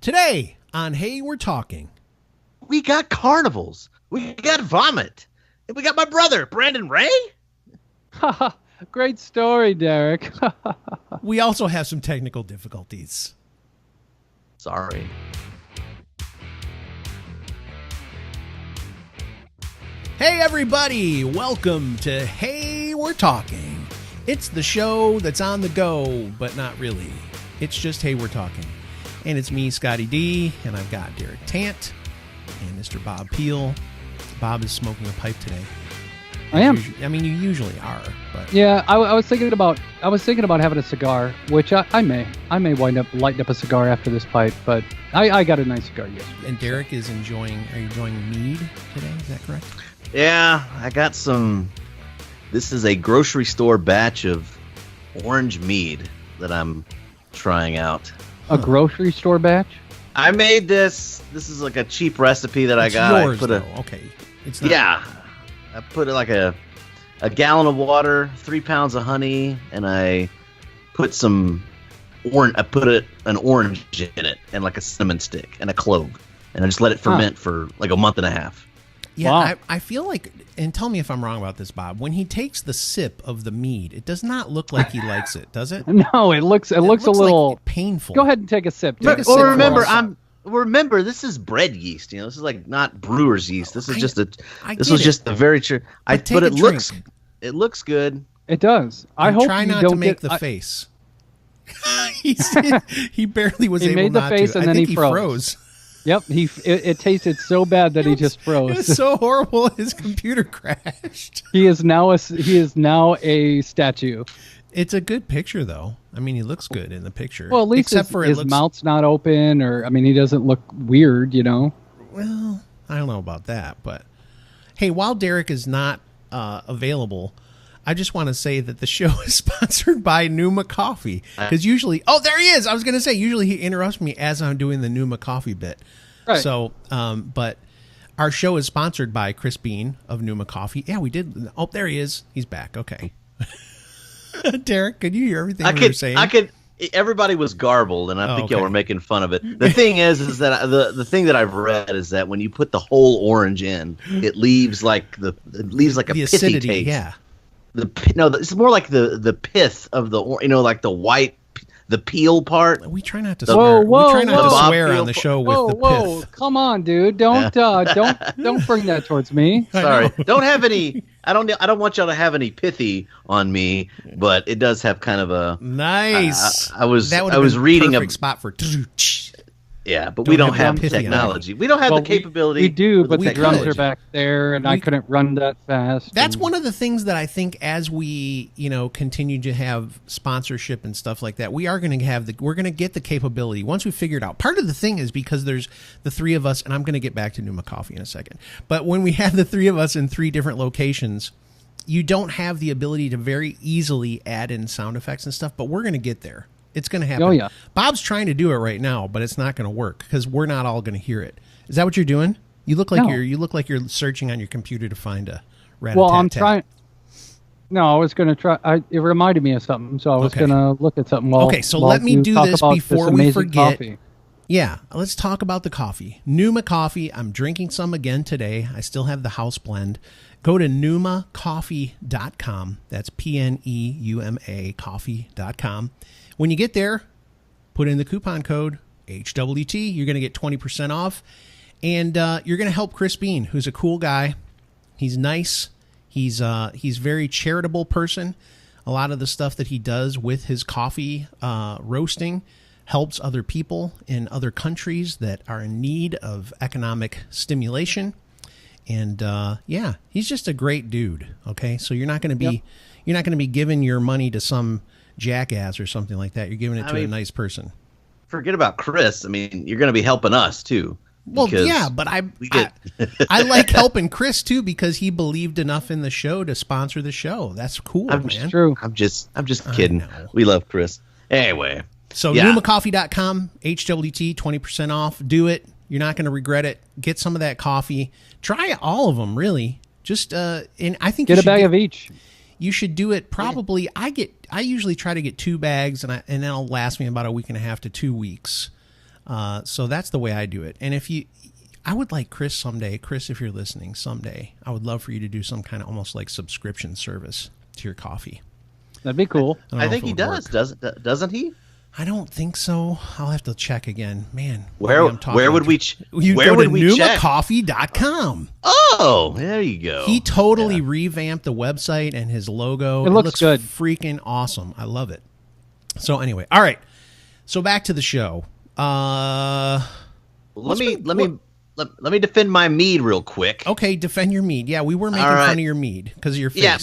Today on Hey, We're Talking. We got carnivals. We got vomit. And we got my brother, Brandon Ray. Great story, Derek. We also have some technical difficulties. Sorry. Hey, everybody. Welcome to Hey, We're Talking. It's the show that's on the go, but not really. It's just Hey, We're Talking. And it's me, Scotty D, and I've got Derek Tant and Mr. Bob Peel. Bob is smoking a pipe today. I am. I mean, you usually are, but yeah. I was thinking about having a cigar, which I may wind up lighting up a cigar after this pipe, but I got a nice cigar yesterday. And Derek is enjoying. Are you enjoying mead today? Is that correct? Yeah, I got some. This is a grocery store batch of orange mead that I'm trying out. A grocery store batch? I made this. This is like a cheap recipe that It's I got. yours, okay. It's not. Yeah. I put it like a gallon of water, 3 pounds of honey, and I put some orange. I put an orange in it, and like a cinnamon stick and a clove, and I just let it ferment for like a month and a half. Yeah, Wow. I feel like, and tell me if I'm wrong about this, Bob. When he takes the sip of the mead, it does not look like he likes it, does it? No, it looks a little like painful. Go ahead and take a sip. Take a Derek. sip Well, for us. remember, this is bread yeast. You know, this is like not brewer's yeast. This is just a. I This get was it. just a very true. But take But a it looks. drink. It looks good. It does. I And hope try you not don't to make get, the face. He barely was He able made the not face to. and I then think he froze. froze. Yep, it tasted so bad that he just It froze. was so horrible. His computer crashed. He is now a statue. It's a good picture, though. I mean, he looks good in the picture. Well, at least except for his it looks. mouth's not open, or he doesn't look weird, you know. Well, I don't know about that, but hey, while Derek is not available, I just want to say that the show is sponsored by Numa Coffee. Because usually, there he is. I was going to say, usually he interrupts me as I'm doing the Numa Coffee bit. Right. So, but our show is sponsored by Chris Bean of Numa Coffee. Yeah, we did. Oh, there he is. He's back. Okay. Derek, could you hear everything we were saying? Everybody was garbled, and I think y'all okay. were making fun of it. The thing is that the thing that I've read is that when you put the whole orange in, it leaves like a the pithy acidity, taste. yeah. It's more like the pith of the like the white, the peel part. We try not to Whoa, swear. whoa, we try not whoa. to swear Bob on the Peel- show with the Whoa, pith. come on, dude! Don't bring that towards me. Sorry, don't have any. I don't want y'all to have any pithy on me, but it does have kind of a Nice. I was That would have been reading perfect spot for. yeah, but we don't have pithy on it. technology. We don't have the capability. We do, or but the the drums technology. are back there, and I couldn't run that fast. That's and- one of the things that I think as we, continue to have sponsorship and stuff like that, we're going to get the capability once we figure it out. Part of the thing is because there's the three of us, and I'm going to get back to Numa Coffee in a second. But when we have the three of us in 3 different locations, you don't have the ability to very easily add in sound effects and stuff, but we're going to get there. It's going to happen. Oh, yeah. Bob's trying to do it right now, but it's not going to work because we're not all going to hear it. Is that what you're doing? You look like No. you're searching on your computer to find a rat-a-tat-tat. Well, I'm trying. No, I was going to try. It reminded me of something, so I was Okay. going to look at something. Okay, so let me you do talk this about before this we amazing forget. coffee. Yeah, let's talk about the coffee. Numa Coffee. I'm drinking some again today. I still have the house blend. Go to numacoffee.com. That's PNEUMA coffee.com. When you get there, put in the coupon code HWT. You're going to get 20% off. And you're going to help Chris Bean, who's a cool guy. He's nice. He's very charitable person. A lot of the stuff that he does with his coffee roasting helps other people in other countries that are in need of economic stimulation. And he's just a great dude. Okay, so you're not going to be giving your money to some jackass or something like that. You're giving it to a nice person. Forget about Chris. I mean, you're going to be helping us too. Well, yeah, but I like helping Chris too because he believed enough in the show to sponsor the show. That's cool, man. True. I'm just kidding. We love Chris. Anyway. So numacoffee.com, HWT, 20% off. Do it. You're not going to regret it. Get some of that coffee. Try all of them, really. Just and I think Get a bag of each. You should do it probably. I usually try to get 2 bags, and it'll last me about a week and a half to 2 weeks. So that's the way I do it. And I would like Chris someday, Chris, if you're listening someday, I would love for you to do some kind of almost like subscription service to your coffee. That'd be cool. I think he does. Doesn't he? I don't think so. I'll have to check again. Man, where would we check? NumaCoffee.com. Oh, there you go. He totally revamped the website and his logo. It looks good. Freaking awesome. I love it. So anyway, all right. So back to the show. Let me defend my mead real quick. Okay, defend your mead. Yeah, we were making fun of your mead because of your face. Yeah,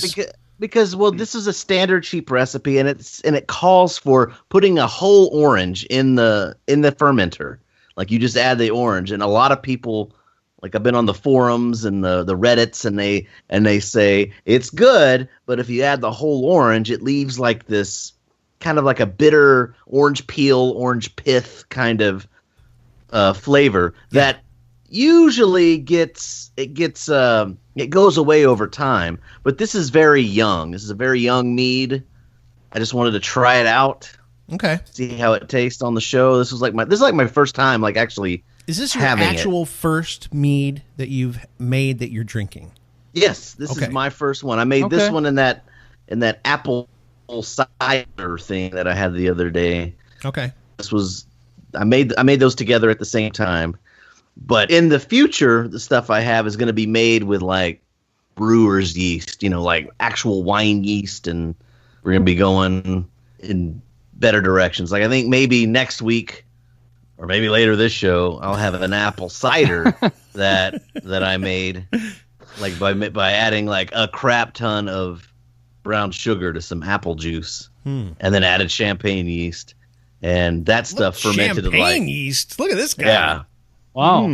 because this is a standard cheap recipe, and it calls for putting a whole orange in the fermenter. Like you just add the orange, and a lot of people, like I've been on the forums and the Reddits, and they say it's good, but if you add the whole orange, it leaves like this kind of like a bitter orange peel, orange pith kind of flavor that usually it goes away over time. But this is very young. This is a very young mead. I just wanted to try it out. Okay. See how it tastes on the show. This is like my first time actually. Is this your actual first mead that you've made that you're drinking? Yes, this is my first one. I made this one in that apple cider thing that I had the other day. Okay. I made those together at the same time. But in the future, the stuff I have is going to be made with like brewer's yeast, like actual wine yeast, and we're going to be going in better directions. Like I think maybe next week or maybe later this show, I'll have an apple cider that I made, like by adding like a crap ton of brown sugar to some apple juice, and then added champagne yeast, and that stuff fermented to like yeast. Look at this guy. Yeah. Wow.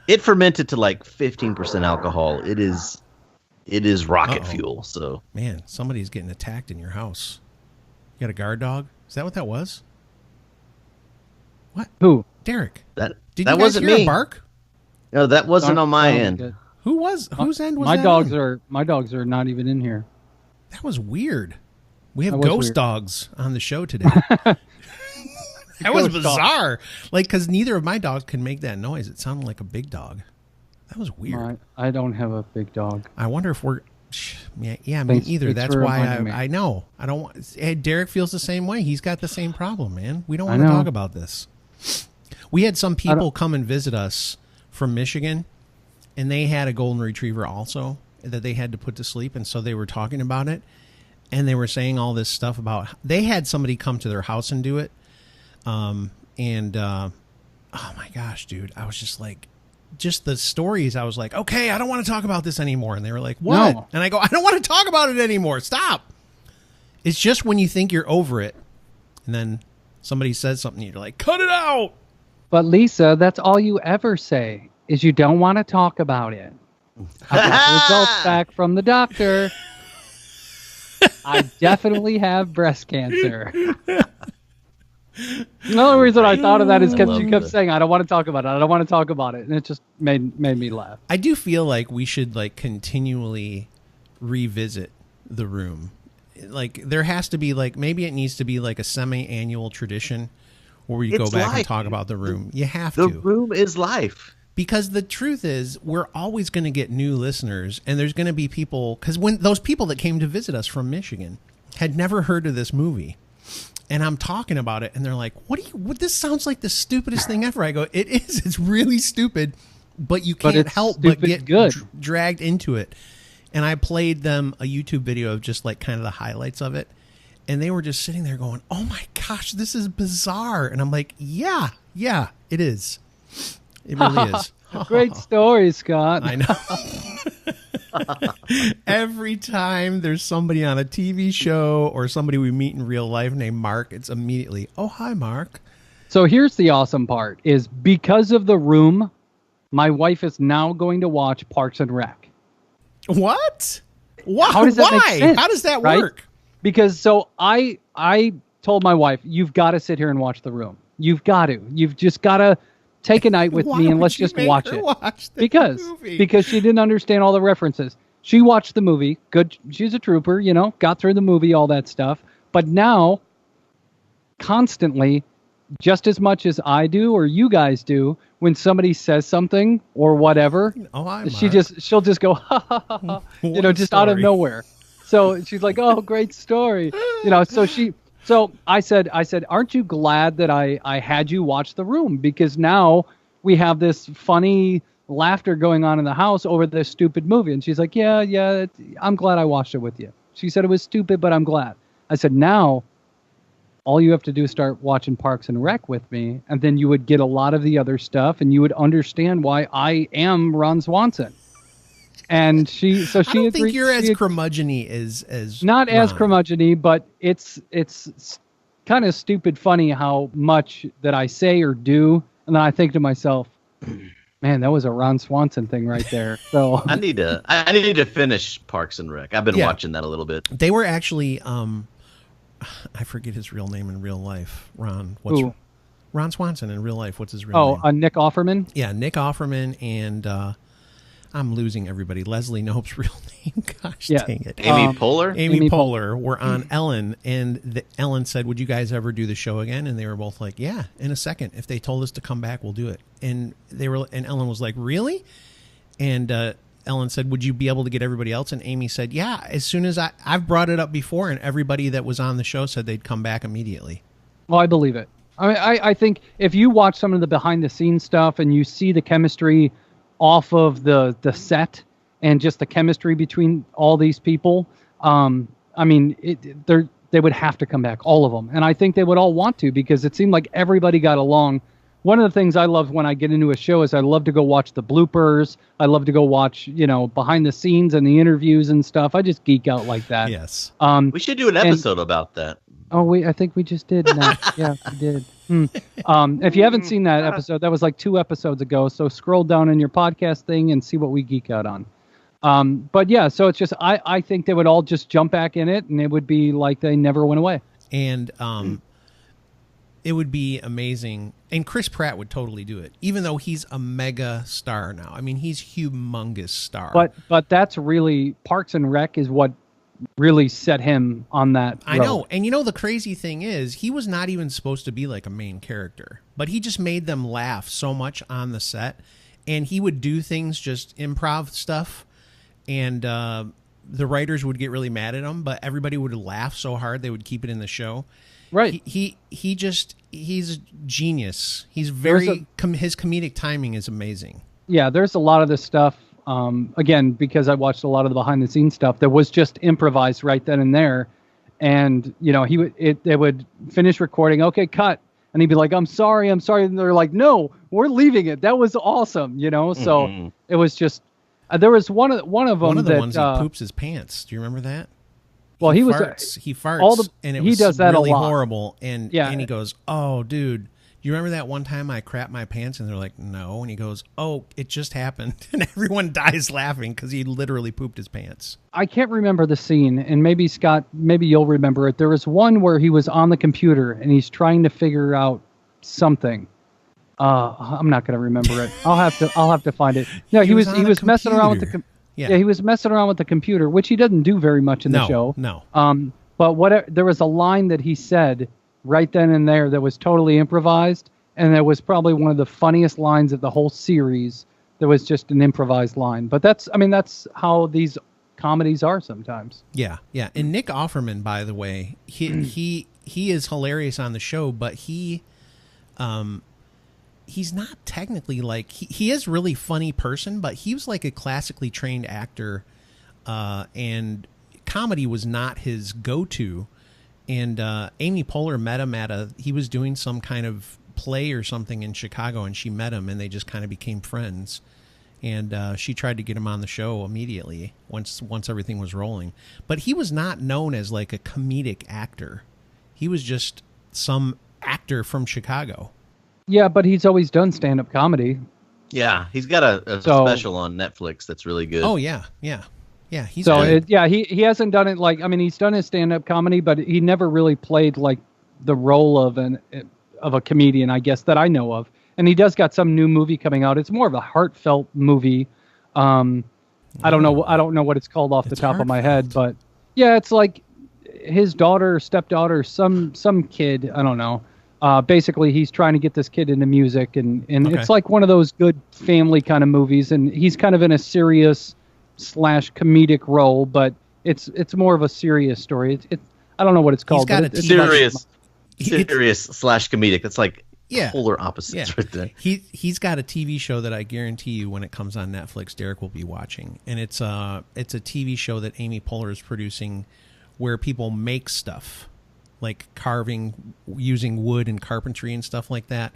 It fermented to like 15% alcohol. It is rocket fuel. So man, somebody's getting attacked in your house. You got a guard dog? Is that what that was? What? Who? Derek. Did you guys wasn't hear me. a bark? No, that wasn't on my end. Good. Whose end was my that? My dogs are not even in here. That was weird. We have That was ghost weird. dogs on the show today. That was bizarre. Like, because neither of my dogs can make that noise. It sounded like a big dog. That was weird. I don't have a big dog. I wonder if we're... Yeah, me either. That's why I know. I don't want... Hey, Derek feels the same way. He's got the same problem, man. We don't want to talk about this. We had some people come and visit us from Michigan, and they had a golden retriever also that they had to put to sleep, and so they were talking about it, and they were saying all this stuff about... They had somebody come to their house and do it, oh my gosh, dude, I was just like, just the stories, I was like, okay, I don't want to talk about this anymore. And they were like, what? No. And I go, I don't want to talk about it anymore. Stop. It's just when you think you're over it, and then somebody says something, you're like, cut it out. But Lisa, that's all you ever say is you don't want to talk about it. I got the results back from the doctor. I definitely have breast cancer. The only reason I thought of that is because she kept saying, I don't want to talk about it. I don't want to talk about it. And it just made me laugh. I do feel like we should like continually revisit the room. Like there has to be like, maybe it needs to be like a semi-annual tradition where we go back and talk about the room. You have to. The room is life. Because the truth is, we're always going to get new listeners, and there's going to be people, because when those people that came to visit us from Michigan had never heard of this movie. And I'm talking about it, and they're like, what this sounds like the stupidest thing ever. I go, it is. It's really stupid, but you can't help but get dragged into it. And I played them a YouTube video of just like kind of the highlights of it. And they were just sitting there going, oh my gosh, this is bizarre. And I'm like, yeah, it is. It really is. Great story, Scott. I know. Every time there's somebody on a TV show or somebody we meet in real life named Mark, it's immediately, oh, hi, Mark. So here's the awesome part is because of the room, my wife is now going to watch Parks and Rec. What? Why? How does that make sense, How does that right? work? Because so I told my wife, you've got to sit here and watch the room. You've got to. You've just got to take a night with me and let's just watch it. Because she didn't understand all the references. She watched the movie. Good. She's a trooper, got through the movie, all that stuff. But now, constantly, just as much as I do or you guys do when somebody says something or whatever. Oh, hi, Mark. She'll just go ha ha ha, ha just out of nowhere. So she's like, "Oh, great story," So I said, "Aren't you glad that I had you watch The Room? Because now we have this funny laughter going on in the house over this stupid movie." And she's like, "Yeah, I'm glad I watched it with you." She said it was stupid, but I'm glad. I said, "Now all you have to do is start watching Parks and Rec with me, and then you would get a lot of the other stuff, and you would understand why I am Ron Swanson." And I don't think you're as curmudgeon-y as not Ron. As curmudgeon-y, but it's kind of stupid funny how much that I say or do, and then I think to myself, man, that was a Ron Swanson thing right there. So I need to finish Parks and Rec. I've been watching that a little bit. They were actually I forget his real name in real life. Ron Swanson in real life. What's his real name? Nick Offerman. Yeah, Nick Offerman, and I'm losing everybody. Leslie Knope's real name. Gosh dang it. Amy Poehler? Amy Poehler were on Ellen, and Ellen said, "Would you guys ever do the show again?" And they were both like, "Yeah, in a second. If they told us to come back, we'll do it." And Ellen was like, "Really?" And Ellen said, "Would you be able to get everybody else?" And Amy said, "Yeah, as soon as I've brought it up before, and everybody that was on the show said they'd come back immediately." Well, I believe it. I mean, I think if you watch some of the behind-the-scenes stuff and you see the chemistry off of the set and just the chemistry between all these people, I mean, they would have to come back, all of them. And I think they would all want to, because it seemed like everybody got along. One of the things I love when I get into a show is I love to go watch the bloopers. I love to go watch, behind the scenes and the interviews and stuff. I just geek out like that. Yes. We should do an episode about that. Oh, I think we just did. Yeah, we did. If you haven't seen that episode, that was like 2 episodes ago. So scroll down in your podcast thing and see what we geek out on. But yeah, so it's just, I think they would all just jump back in it, and it would be like they never went away. And it would be amazing. And Chris Pratt would totally do it, even though he's a mega star now. I mean, he's humongous star. But that's really, Parks and Rec is what really set him on that road. I know. And the crazy thing is, he was not even supposed to be like a main character, but he just made them laugh so much on the set, and he would do things, just improv stuff, and the writers would get really mad at him, but everybody would laugh so hard they would keep it in the show. Right. He's a genius. He's his comedic timing is amazing. Yeah, there's a lot of this stuff. Again, because I watched a lot of the behind the scenes stuff that was just improvised right then and there. And, they would finish recording. Okay, cut. And he'd be like, I'm sorry. And they're like, no, we're leaving it. That was awesome. So it was just, there was one of them. One of the ones he poops his pants. Do you remember that? Well, he farts and it was does that really a lot. horrible. And he goes, "Oh, dude, you remember that one time I crapped my pants?" And they're like, "No." And he goes, "Oh, it just happened." And everyone dies laughing because he literally pooped his pants. I can't remember the scene, and maybe Scott, maybe you'll remember it. There was one where he was on the computer and he's trying to figure out something. I'm not going to remember it. I'll have to find it. No, he was messing around with the he was messing around with the computer, which he doesn't do very much in the show. No. But there was a line that he said right then and there that was totally improvised, and it was probably one of the funniest lines of the whole series. That was just an improvised line. But that's how these comedies are sometimes. Yeah. And Nick Offerman, by the way, he is hilarious on the show, but he's not technically like he is really funny person, but he was like a classically trained actor, and comedy was not his go-to. And Amy Poehler met him he was doing some kind of play or something in Chicago, and she met him, and they just kind of became friends. And she tried to get him on the show immediately once everything was rolling. But he was not known as like a comedic actor. He was just some actor from Chicago. Yeah, but he's always done stand-up comedy. Yeah, he's got a special on Netflix that's really good. Oh, yeah. He's good. He hasn't done it he's done his stand-up comedy, but he never really played like the role of a comedian, I guess, that I know of. And he does got some new movie coming out. It's more of a heartfelt movie. I don't know what it's called off the top of my head, but yeah, it's like his daughter, stepdaughter, some kid, I don't know. Basically, he's trying to get this kid into music, and Okay. it's like one of those good family kind of movies. And he's kind of in a serious / comedic role, but it's more of a serious story. I don't know what it's called. got but a it's serious / It's- comedic. That's like Yeah. polar opposites right there. He's got a TV show that I guarantee you when it comes on Netflix, Derek will be watching, and it's a TV show that Amy Poehler is producing, where people make stuff like carving using wood and carpentry and stuff like that,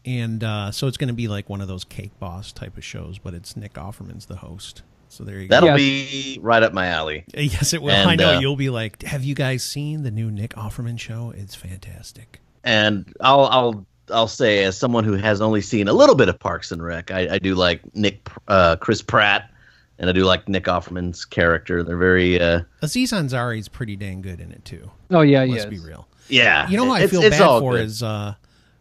and so it's going to be like one of those Cake Boss type of shows, but it's Nick Offerman's the host. So there you go. That'll be right up my alley. Yes, it will. And, I know you'll be like, have you guys seen the new Nick Offerman show? It's fantastic. And I'll say, as someone who has only seen a little bit of Parks and Rec, I do like Chris Pratt, and I do like Nick Offerman's character. They're very Aziz Ansari's pretty dang good in it too. Oh yeah, Let's be real. yeah. You know who I feel it's bad all for good. is I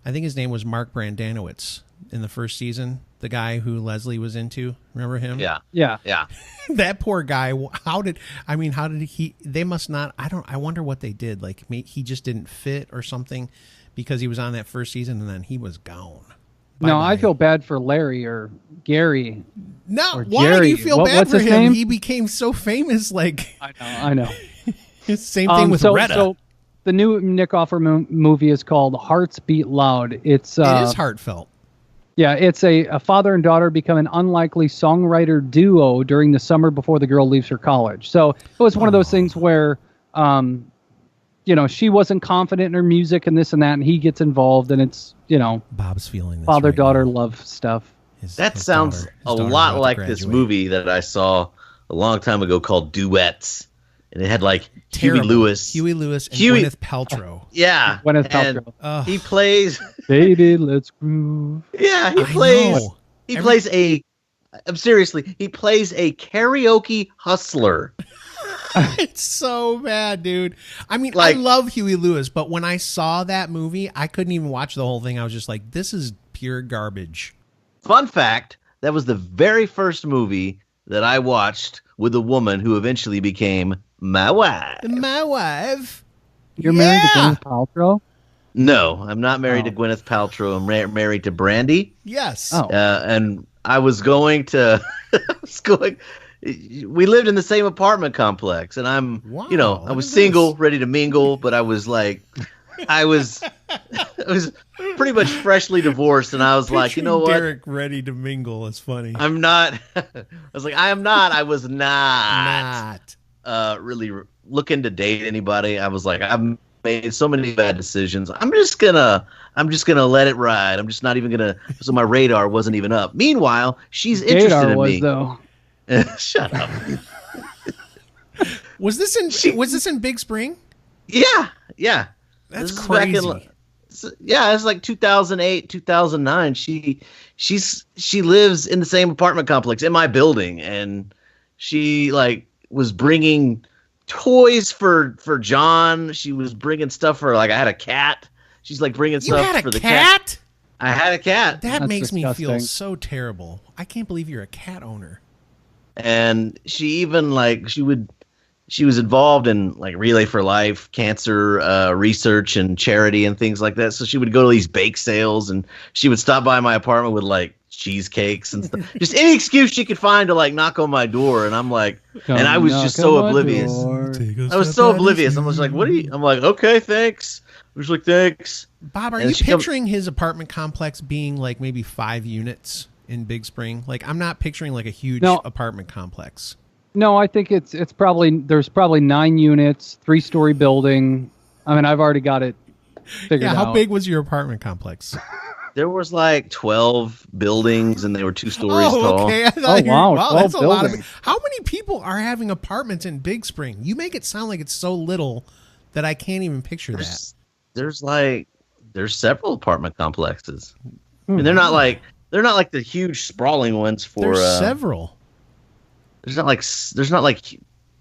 think his name was Mark Brandanowitz in the first season, the guy who Leslie was into. Remember him? Yeah. Yeah. That poor guy. How did he? They must not. I wonder what they did. Like he just didn't fit or something, because he was on that first season and then he was gone. No, Bye-bye. I feel bad for Larry or Gary. No, or why do Jerry. you feel bad What's for his him? name? He became so famous. Like I know. same thing with Retta. So the new Nick Offerman movie is called Hearts Beat Loud. it is heartfelt. Yeah, it's a father and daughter become an unlikely songwriter duo during the summer before the girl leaves for college. So it was one of those things where, she wasn't confident in her music and this and that, and he gets involved, and it's, Bob's feeling this father-daughter right now. love stuff. That sounds a lot like this movie that I saw a long time ago called Duets, and it had like Terrible. Huey Lewis, and Gwyneth Paltrow. Yeah, Gwyneth and Paltrow. he plays. Baby, let's groove. Yeah, he I plays. know. He plays a. Seriously, he plays a karaoke hustler. It's so bad, dude. I mean, Like- I love Huey Lewis, but when I saw that movie, I couldn't even watch the whole thing. I was just like, this is pure garbage. Fun fact: that was the very first movie that I watched with a woman who eventually became my wife. My wife. You're married to Yeah. Gwyneth Paltrow? No, I'm not married Oh. to Gwyneth Paltrow. I'm married to Brandy. Yes. Oh. And I was going to. We lived in the same apartment complex, and Wow, I look was at single, this. ready to mingle, but I was like, I was pretty much freshly divorced, and I was like, you know what? Derek ready to mingle is funny. I'm not. I was like, I was not really looking to date anybody. I was like, I've made so many bad decisions. I'm just gonna let it ride. I'm just not even gonna. So my radar wasn't even up. Meanwhile, she's interested Gaydar in was, me. though. Shut up. Was this in Big Spring? Yeah. That's This is back in, crazy. it's like 2008, 2009. She lives in the same apartment complex in my building, and she like was bringing toys for John. She was bringing stuff for I had a cat. She's like bringing You stuff had for a the cat. cat? I had a cat, That That's makes me feel disgusting. so terrible. I can't believe you're a cat owner. and she even she was involved in like Relay for Life, cancer research and charity and things like that. So she would go to these bake sales, and she would stop by my apartment with like cheesecakes and stuff. Just any excuse she could find to like knock on my door. And I'm like, and I was just so oblivious. I was so oblivious. I was like, what are you? I'm like, okay, thanks. I was like, thanks. Bob, are And you she come- picturing his apartment complex being like maybe 5 units in Big Spring? Like, I'm not picturing like a huge No. apartment complex. No, I think there's probably 9 units, 3-story building. I mean, I've already got it figured Yeah, out. how big was your apartment complex? There was like 12 buildings, and they were 2 stories tall. okay. I thought wow, that's 12 a lot of. buildings. How many people are having apartments in Big Spring? You make it sound like it's so little that I can't even picture that. There's several apartment complexes, and they're not like the huge sprawling ones for. There's several. There's not like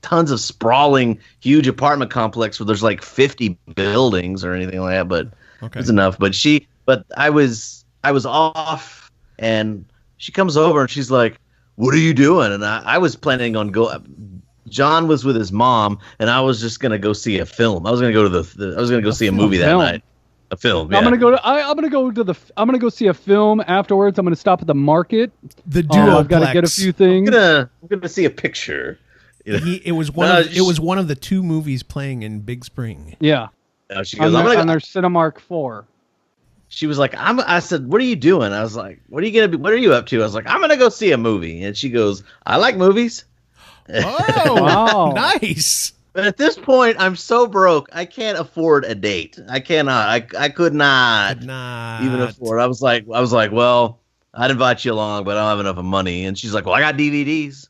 tons of sprawling huge apartment complex where there's like 50 buildings or anything like that, but Okay. it's enough. But I was off, and she comes over and she's like, "What are you doing?" And I was planning on John was with his mom, and I was just gonna go see a film. I was gonna go to I was gonna go see a movie that film? night. A film. Yeah. I'm gonna go see a film afterwards. I'm gonna stop at the market. The Duoplex. I've got to get a few things. I'm gonna see a picture. It was one of the 2 movies playing in Big Spring. Yeah. She goes, on their Cinemark 4. She was like, I said, what are you doing? I was like, what are you up to? I was like, I'm gonna go see a movie. And she goes, I like movies. Oh, wow. Nice. But at this point, I'm so broke, I can't afford a date. I cannot. I could not even afford. I was like, well, I'd invite you along, but I don't have enough money. And she's like, well, I got DVDs.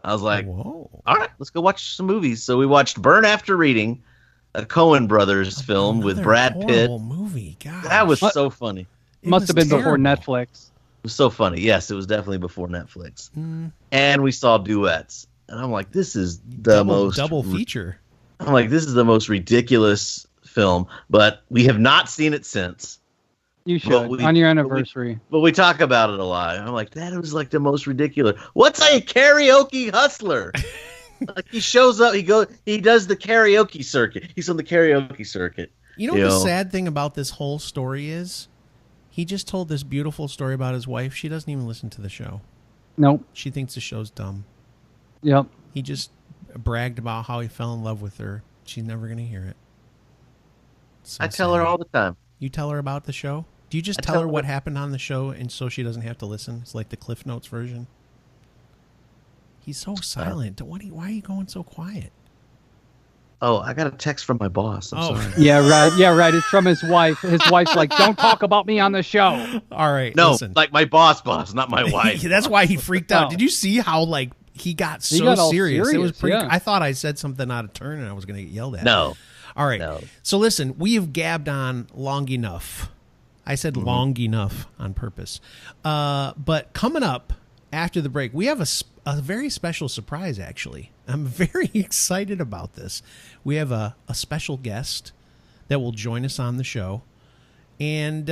I was like, whoa. All right, let's go watch some movies. So we watched Burn After Reading, a Coen Brothers film with Brad Pitt. Movie. God, that was so funny. Must have been before Netflix. It was so funny. Yes, it was definitely before Netflix. And we saw Duets. And I'm like, this is the most double feature. I'm like, this is the most ridiculous film, but we have not seen it since. You should on your anniversary. But we talk about it a lot. I'm like, that was like the most ridiculous. What's a karaoke hustler? Like he shows up, he does the karaoke circuit. He's on the karaoke circuit. You know what the sad thing about this whole story is? He just told this beautiful story about his wife. She doesn't even listen to the show. Nope. She thinks the show's dumb. Yep. He just bragged about how he fell in love with her. She's never going to hear it. I tell her all the time. You tell her about the show? Do you just tell her what happened on the show and so she doesn't have to listen? It's like the Cliff Notes version. He's so silent. Why are you going so quiet? Oh, I got a text from my boss. I'm sorry. Yeah, right. It's from his wife. His wife's like, don't talk about me on the show. All right. No, listen. like my boss, not my wife. That's why he freaked out. Did you see how he got so serious? It was pretty. Yeah. I thought I said something out of turn and I was going to get yelled at. No. All right. No. So listen, we have gabbed on long enough. I said long enough on purpose. But coming up after the break, we have a very special surprise, actually. I'm very excited about this. We have a special guest that will join us on the show. And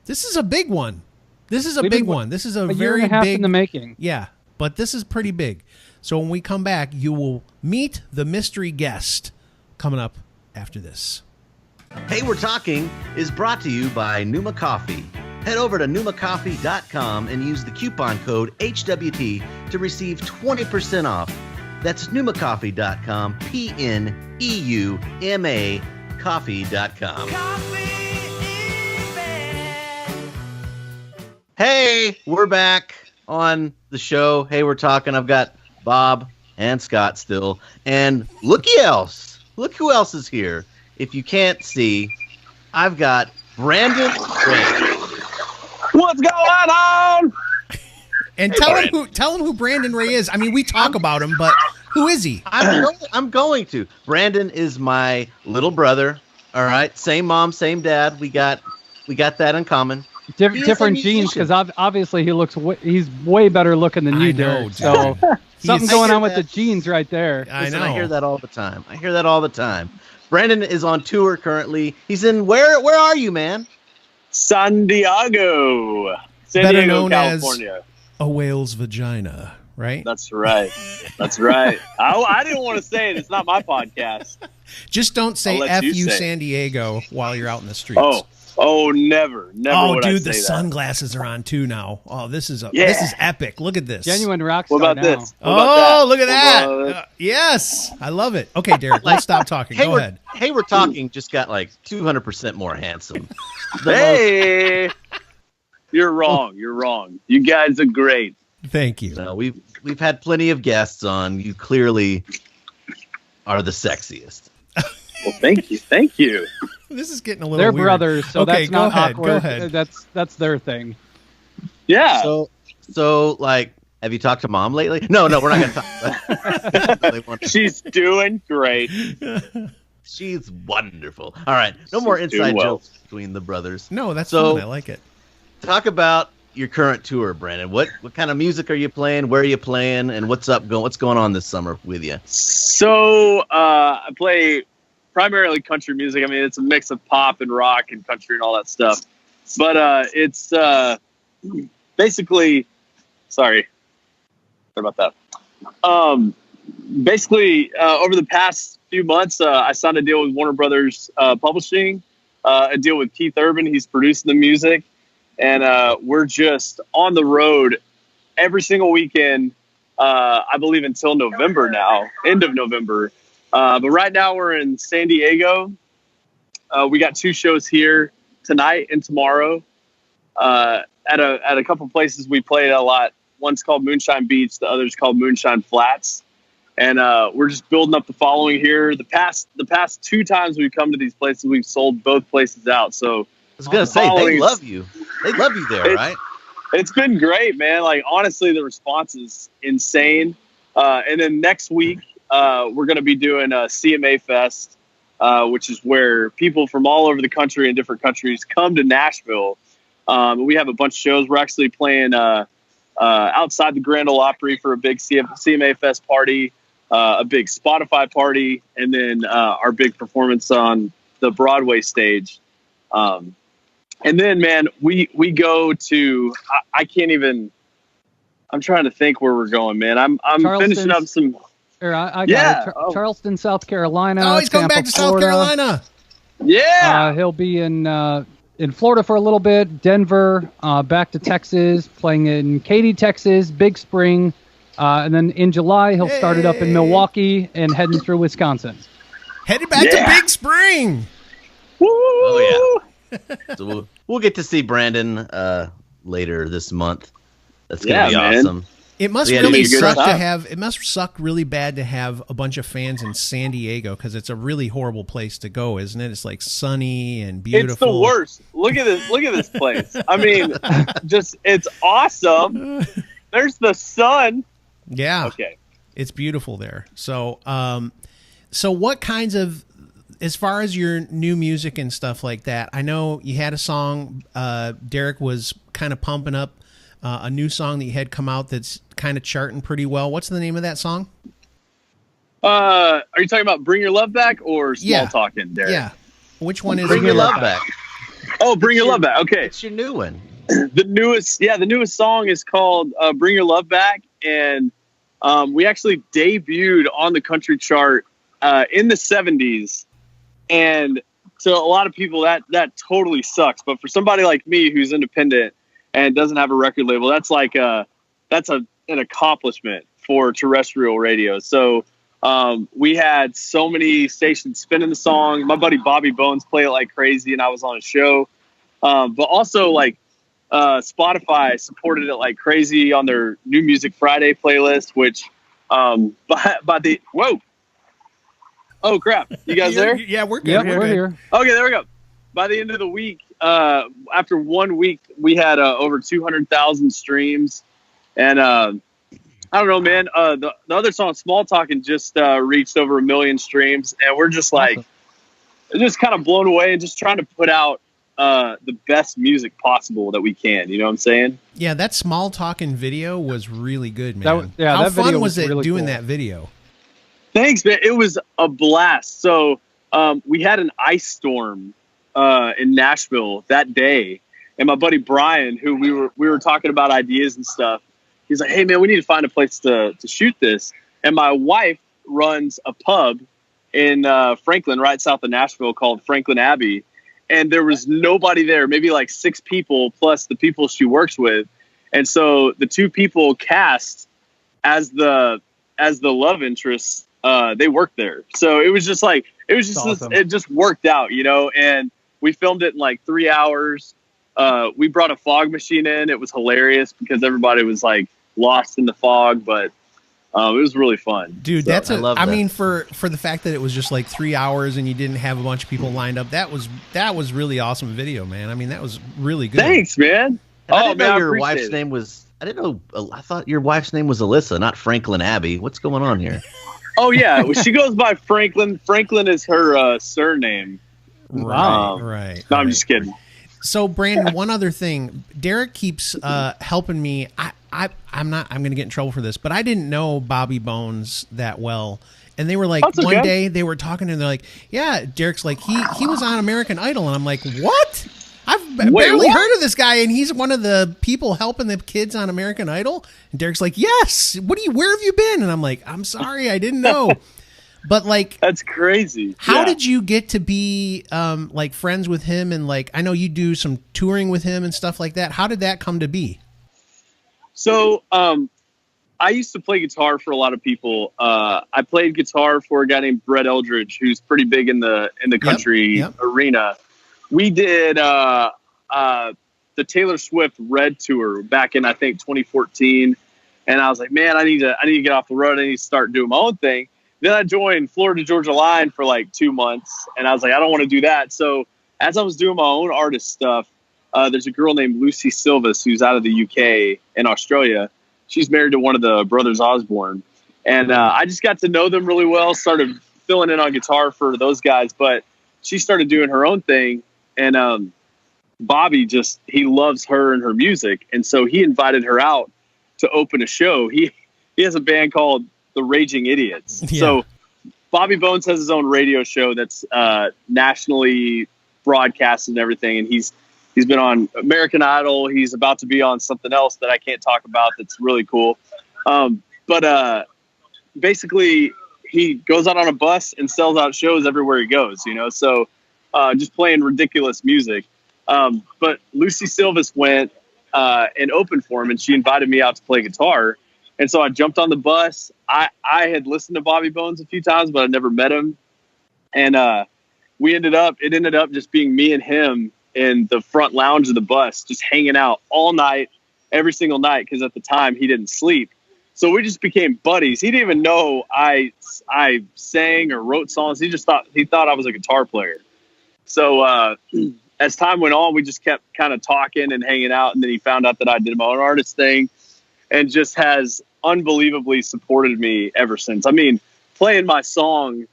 this is a big one. This is a big one. This is a very year and a half big in the making. Yeah, but this is pretty big. So when we come back, you will meet the mystery guest coming up after this. Hey, We're Talking is brought to you by Numa Coffee. Head over to numacoffee.com and use the coupon code HWT to receive 20% off. That's numacoffee.com, PNEUMA coffee.com. Hey, we're back on the show. Hey, We're Talking. I've got Bob and Scott still. And looky else. Look who else is here. If you can't see, I've got Brandon Ray. What's going on? And tell him who Brandon Ray is. I mean, we talk about him, but who is he? I'm going to. Brandon is my little brother. All right, same mom, same dad. We got that in common. Different genes, because obviously he's way better looking than you do. So something going on with the genes right there. I know. I hear that all the time. Brandon is on tour currently. He's in where are you, man? San Diego, California. As a whale's vagina, right? That's right. I didn't want to say it. It's not my podcast. Just don't say F you San Diego while you're out in the streets. Oh, never. Oh, dude, the sunglasses are on too now. Oh, this is epic. Look at this. Genuine rock star. What about this? Look at that. Yes, I love it. Okay, Derek, let's stop talking. Go ahead. Hey, We're Talking just got like 200% more handsome. Hey, you're wrong. You guys are great. Thank you. No, we've had plenty of guests on. You clearly are the sexiest. Well, thank you. This is getting a little They're weird. brothers, so okay, that's not awkward. Go ahead. That's their thing. Yeah. So like, have you talked to mom lately? No, we're not going to talk. She's doing great. She's wonderful. All right, no more inside jokes between the brothers. No, that's fun. I like it. Talk about your current tour, Brandon. What kind of music are you playing? Where are you playing? And what's going on this summer with you? So I play primarily country music. I mean, it's a mix of pop and rock and country and all that stuff. But it's basically, sorry about that. Basically, over the past few months, I signed a deal with Warner Brothers Publishing a deal with Keith Urban. He's producing the music, and we're just on the road every single weekend. I believe until November now, end of November. But right now we're in San Diego. We got 2 shows here tonight and tomorrow. At a couple places we played a lot. One's called Moonshine Beach. The other's called Moonshine Flats. And we're just building up the following here. The past 2 times we've come to these places, we've sold both places out. So I was gonna say they love you. They love you there, right? It's been great, man. Like, honestly, the response is insane. And then next week, we're going to be doing a CMA Fest, which is where people from all over the country and different countries come to Nashville. We have a bunch of shows. We're actually playing outside the Grand Ole Opry for a big CMA Fest party, a big Spotify party, and then our big performance on the Broadway stage. And then, man, we go to, I can't even, I'm trying to think where we're going, man. I'm finishing up some. I got it. Charleston, South Carolina. Oh, he's coming back to South Carolina. Yeah. He'll be in Florida for a little bit, Denver, back to Texas, playing in Katy, Texas, Big Spring. And then in July, he'll start it up in Milwaukee and heading through Wisconsin. Headed back to Big Spring. Woo! Oh, yeah. So we'll get to see Brandon later this month. That's gonna be awesome. It must really suck to have. It must suck really bad to have a bunch of fans in San Diego because it's a really horrible place to go, isn't it? It's like sunny and beautiful. It's the worst. Look at this. Look at this place. I mean, it's awesome. There's the sun. Yeah. Okay. It's beautiful there. So, so what kinds of, as far as your new music and stuff like that, I know you had a song, Derek was kind of pumping up a new song that you had come out that's kind of charting pretty well. What's the name of that song? Are you talking about Bring Your Love Back or Small Talking, Derek? Yeah. Which one is Bring Your Love Back? Oh, Bring Your Love Back. Okay. It's your new one. The newest song is called Bring Your Love Back. And we actually debuted on the country chart in the 70s. And so a lot of people, that totally sucks. But for somebody like me who's independent and doesn't have a record label, that's like an accomplishment for terrestrial radio. So we had so many stations spinning the song. My buddy Bobby Bones played it like crazy, and I was on a show. But also, like, Spotify supported it like crazy on their New Music Friday playlist, which by the whoa. Oh, crap. You guys there? Yeah, we're good. Yeah, we're here. Okay, there we go. By the end of the week, after 1 week, we had over 200,000 streams. And I don't know, man. The other song, Small Talking, just reached over 1 million streams. And we're just like, just kind of blown away and just trying to put out the best music possible that we can. You know what I'm saying? Yeah, that Small Talking video was really good, man. How fun was it really doing cool. that video? Thanks, man. It was a blast. So we had an ice storm in Nashville that day, and my buddy Brian, who we were talking about ideas and stuff, he's like, "Hey, man, we need to find a place to shoot this." And my wife runs a pub in Franklin, right south of Nashville, called Franklin Abbey, and there was nobody there, maybe like 6 people plus the people she works with, and so the 2 people cast as the love interests. They worked there. So it was just like, awesome. It just worked out, you know, and we filmed it in like 3 hours. We brought a fog machine in. It was hilarious because everybody was like lost in the fog, but it was really fun. Dude, so, I mean, for the fact that it was just like 3 hours and you didn't have a bunch of people lined up, that was really awesome video, man. I mean, that was really good. Thanks, man. I didn't know your wife's name was, I thought your wife's name was Alyssa, not Franklin Abbey. What's going on here? Oh, yeah. Well, she goes by Franklin. Franklin is her surname. Right. No, I'm just kidding. So, Brandon, one other thing. Derek keeps helping me. I'm going to get in trouble for this, but I didn't know Bobby Bones that well. And they were like, one day they were talking and they're like, yeah, Derek's like, he was on American Idol. And I'm like, what? I've barely heard of this guy, and he's one of the people helping the kids on American Idol. And Derek's like, yes. Where have you been? And I'm like, I'm sorry, I didn't know. But like, that's crazy. How did you get to be like friends with him? And like, I know you do some touring with him and stuff like that. How did that come to be? So, I used to play guitar for a lot of people. I played guitar for a guy named Brett Eldridge, who's pretty big in the country arena. We did the Taylor Swift Red Tour back in, I think, 2014. And I was like, man, I need to get off the road. I need to start doing my own thing. Then I joined Florida Georgia Line for like 2 months, and I was like, I don't want to do that. So as I was doing my own artist stuff, there's a girl named Lucy Silvis who's out of the UK and Australia. She's married to one of the brothers Osborne. And I just got to know them really well, started filling in on guitar for those guys. But she started doing her own thing. And Bobby he loves her and her music. And so he invited her out to open a show. He has a band called The Raging Idiots. Yeah. So Bobby Bones has his own radio show that's nationally broadcasted and everything. And he's been on American Idol. He's about to be on something else that I can't talk about that's really cool. But basically, he goes out on a bus and sells out shows everywhere he goes, you know, so just playing ridiculous music. But Lucy Silvis went and opened for him, and she invited me out to play guitar. And so I jumped on the bus. I had listened to Bobby Bones a few times, but I never met him. And it ended up just being me and him in the front lounge of the bus, just hanging out all night, every single night, because at the time he didn't sleep. So we just became buddies. He didn't even know I sang or wrote songs. He thought I was a guitar player. So as time went on, we just kept kind of talking and hanging out. And then he found out that I did my own artist thing, and just has unbelievably supported me ever since. I mean, playing my song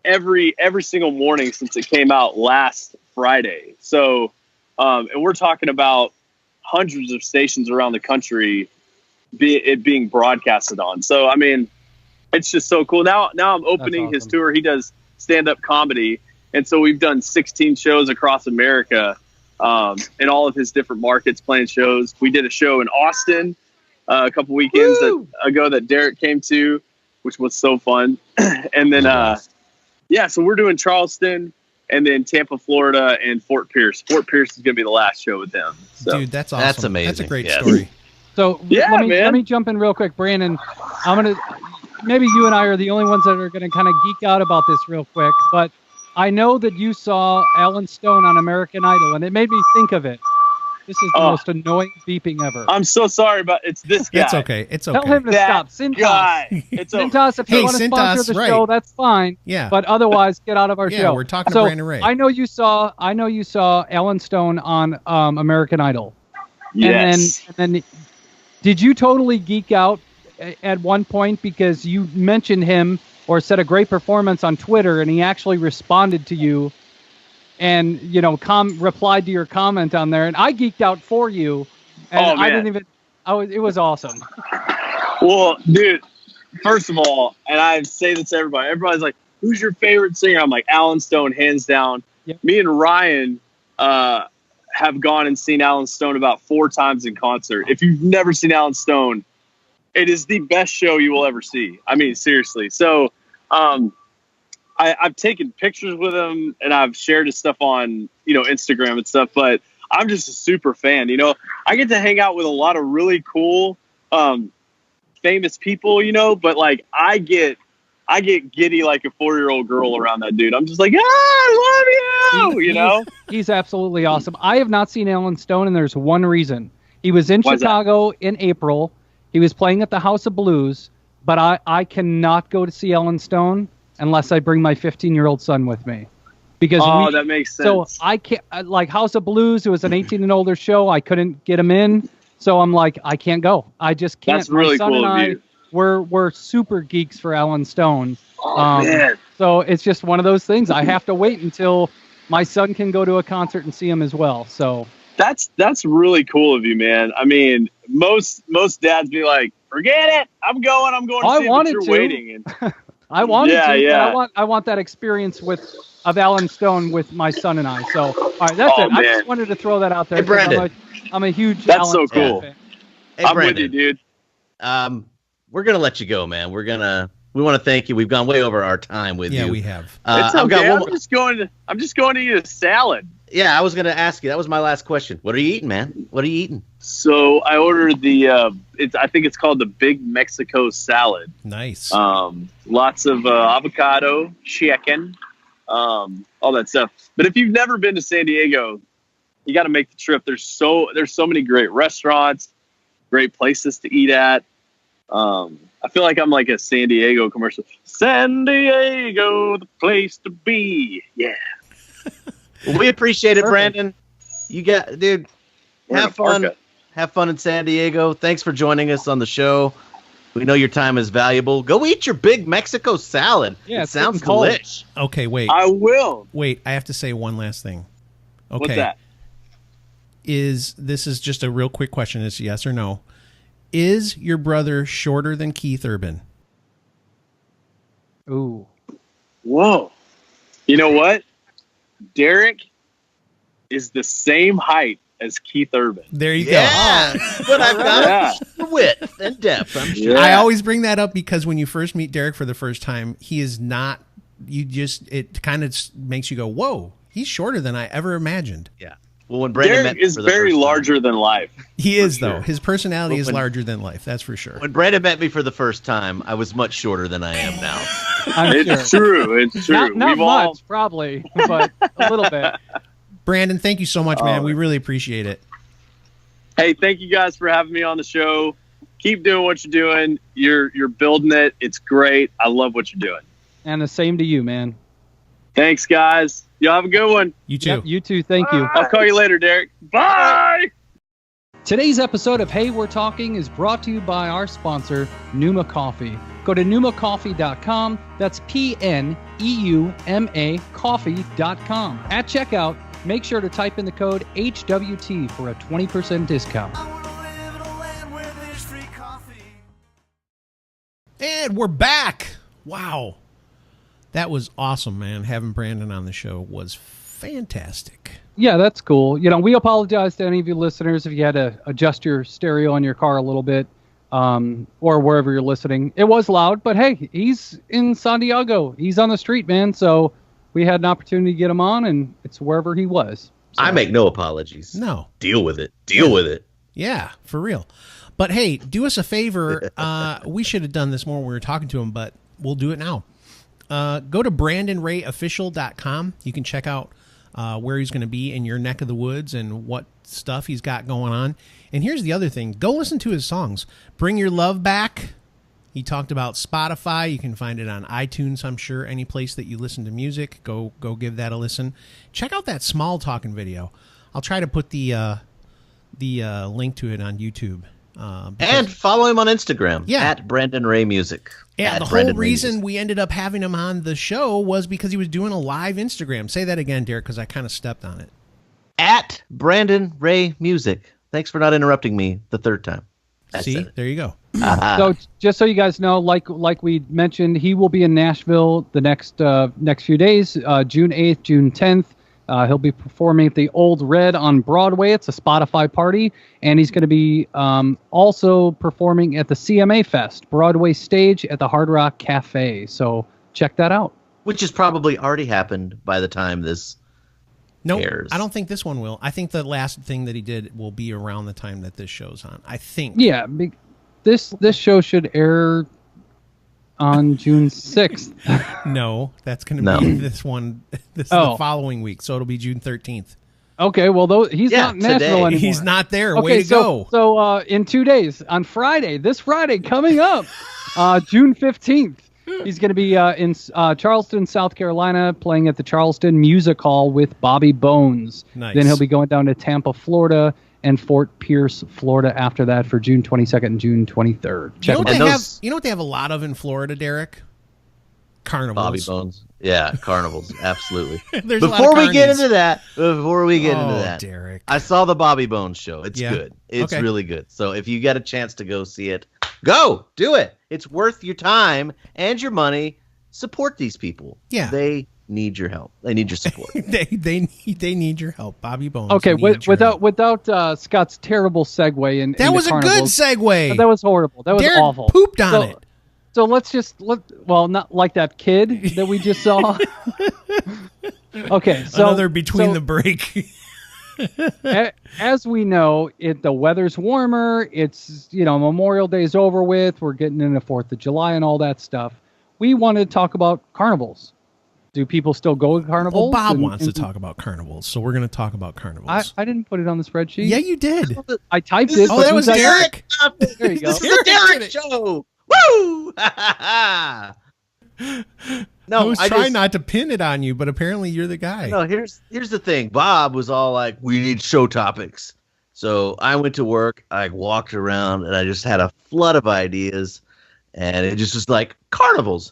every single morning since it came out last Friday. So, and we're talking about hundreds of stations around the country being broadcasted on. So, I mean, it's just so cool. Now I'm opening his tour. He does stand-up comedy. And so we've done 16 shows across America, in all of his different markets playing shows. We did a show in Austin a couple weekends ago that Derek came to, which was so fun. And then, so we're doing Charleston, and then Tampa, Florida, and Fort Pierce. Fort Pierce is going to be the last show with them. So. Dude, that's awesome. That's amazing. That's a great story. So let me jump in real quick, Brandon. Maybe you and I are the only ones that are going to kind of geek out about this real quick, but I know that you saw Alan Stone on American Idol, and it made me think of it. This is the most annoying beeping ever. I'm so sorry, but it's this guy. It's okay. It's okay. Tell him to stop. Cintas. Cintas, if you want to sponsor the show, that's fine. Yeah. But otherwise, get out of our show. Yeah, we're talking to Brandon Ray. I know you saw Alan Stone on American Idol. Yes. And then did you totally geek out at one point because you mentioned him or said a great performance on Twitter, and he actually responded to you and, you know, replied to your comment on there, and I geeked out for you, and I didn't even. It was awesome. Well, dude, first of all, and I say this to everybody. Everybody's like, "Who's your favorite singer?" I'm like, Alan Stone, hands down. Yep. Me and Ryan have gone and seen Alan Stone about 4 times in concert. If you've never seen Alan Stone, it is the best show you will ever see. I mean, seriously. So, I've taken pictures with him, and I've shared his stuff on, you know, Instagram and stuff, but I'm just a super fan. You know, I get to hang out with a lot of really cool, famous people, you know, but like I get giddy like a 4-year-old girl around that dude. I'm just like, I love you, you know? He's absolutely awesome. I have not seen Alan Stone, and there's one reason. He was in Chicago in April. He was playing at the House of Blues, but I cannot go to see Alan Stone unless I bring my 15-year-old son with me. Because that makes sense. So I can't, like House of Blues, it was an 18 and older show. I couldn't get him in. So I'm like, I can't go. I just can't. That's really cool of you. We're super geeks for Alan Stone. Oh, man. So it's just one of those things. I have to wait until my son can go to a concert and see him as well. So that's really cool of you, man. I mean, most dads be like, forget it. I'm going to see him, but you're waiting. And I wanted to. Yeah. I want that experience of Alan Stone with my son and I. So, all right, that's it. Man. I just wanted to throw that out there. Hey, Brandon. I'm a huge That's Alan so cool. fan. Hey, I'm Brandon, with you, dude. We're going to let you go, man. We're going to we want to thank you. We've gone way over our time with you. Yeah, we have. It's I've got okay. one I'm just going to eat a salad. Yeah, I was going to ask you. That was my last question. What are you eating, man? What are you eating? So I ordered I think it's called the Big Mexico salad. Nice. Lots of avocado, chicken, all that stuff. But if you've never been to San Diego, you got to make the trip. There's so many great restaurants, great places to eat at. I feel like I'm like a San Diego commercial. San Diego, the place to be. Yeah. Well, we appreciate it, Brandon. You got, dude. Have fun. Have fun in San Diego. Thanks for joining us on the show. We know your time is valuable. Go eat your Big Mexico salad. Yeah, it sounds delish. Okay, wait. I will. Wait, I have to say one last thing. Okay. What's that? This is just a real quick question. It's yes or no. Is your brother shorter than Keith Urban? Ooh. Whoa. You know what? Derek is the same height as Keith Urban. There you go. But I've got width and depth, I'm sure. I always bring that up because when you first meet Derek for the first time, he is not, it kind of makes you go, whoa, he's shorter than I ever imagined. Yeah. Well, when Brandon Derek is very larger than life. He is, though. His personality is larger than life. That's for sure. When Brandon met me for the first time, I was much shorter than I am now. It's true. It's true. Not much, probably, but a little bit. Brandon, thank you so much, man. We really appreciate it. Hey, thank you guys for having me on the show. Keep doing what you're doing. You're building it. It's great. I love what you're doing. And the same to you, man. Thanks, guys. Y'all have a good one. You too. Yep, you too. Thank you. I'll call you later, Derek. Bye. Today's episode of Hey, We're Talking is brought to you by our sponsor, Numa Coffee. Go to numacoffee.com. That's PNEUMA coffee.com. At checkout, make sure to type in the code HWT for a 20% discount. And we're back. Wow. That was awesome, man. Having Brandon on the show was fantastic. Yeah, that's cool. We apologize to any of you listeners if you had to adjust your stereo on your car a little bit, or wherever you're listening. It was loud, but hey, he's in San Diego. He's on the street, man. So we had an opportunity to get him on, and it's wherever he was. So. I make no apologies. No. Deal with it. Deal with it. Yeah, for real. But hey, do us a favor. We should have done this more when we were talking to him, but we'll do it now. Go to BrandonRayOfficial.com. You can check out where he's going to be in your neck of the woods and what stuff he's got going on. And here's the other thing. Go listen to his songs. Bring Your Love Back. He talked about Spotify. You can find it on iTunes, I'm sure. Any place that you listen to music, go give that a listen. Check out that Small Talking video. I'll try to put the link to it on YouTube. And follow him on Instagram at Brandon Ray Music. Yeah, the whole reason we ended up having him on the show was because he was doing a live Instagram. Say that again, Derek, because I kind of stepped on it. At Brandon Ray Music. Thanks for not interrupting me the third time. See, there you go. So just so you guys know, like we mentioned, he will be in Nashville the next few days, June 8th, June 10th. He'll be performing at the Old Red on Broadway. It's a Spotify party. And he's going to be also performing at the CMA Fest Broadway stage at the Hard Rock Cafe. So check that out. Which has probably already happened by the time this airs. I don't think this one will. I think the last thing that he did will be around the time that this show's on. I think. Yeah. This show should air on June 6th. No, that's going to be this one. This is the following week, so it'll be June 13th. Okay, well, he's not in Nashville anymore. He's not there. Okay, way to go. So in 2 days, on Friday, this Friday coming up, June 15th, he's going to be in Charleston, South Carolina, playing at the Charleston Music Hall with Bobby Bones. Nice. Then he'll be going down to Tampa, Florida, and Fort Pierce, Florida after that for June 22nd and June 23rd. You know what they have a lot of in Florida, Derek? Carnivals. Bobby Bones. Yeah, carnivals. Absolutely. Before we get into that, Derek. I saw the Bobby Bones show. It's good. It's really good. So if you get a chance to go see it, go. Do it. It's worth your time and your money. Support these people. Yeah. They need your help. They need your support. they need your help. Bobby Bones. Okay, without Scott's terrible segue. That was a good segue. That was horrible. That was Derek awful. Pooped on it. So let's not like that kid that we just saw. Okay, so another between the break. As we know, the weather's warmer. It's Memorial Day's over with. We're getting into 4th of July and all that stuff. We want to talk about carnivals. Do people still go to carnivals? Well, Bob wants to talk about carnivals, so we're going to talk about carnivals. I didn't put it on the spreadsheet. Yeah, you did. I typed it. Oh, that was Derek. There you go. This is the Derek show. Woo! No, I was trying not to pin it on you, but apparently you're the guy. No, here's the thing. Bob was all like, "We need show topics." So I went to work. I walked around, and I just had a flood of ideas, and it just was like carnivals.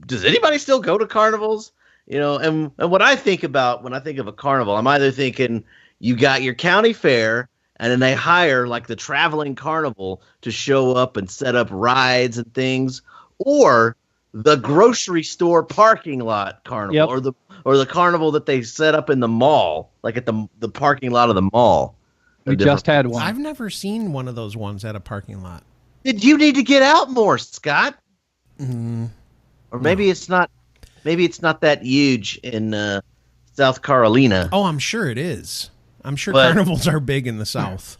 Does anybody still go to carnivals? And what I think about when I think of a carnival, I'm either thinking you got your county fair, and then they hire like the traveling carnival to show up and set up rides and things, or the grocery store parking lot carnival, or the carnival that they set up in the mall, like at the parking lot of the mall. We just had one. I've never seen one of those ones at a parking lot. Did you need to get out more, Scott? Or maybe it's not. Maybe it's not that huge in South Carolina. Oh, I'm sure it is. I'm sure carnivals are big in the South.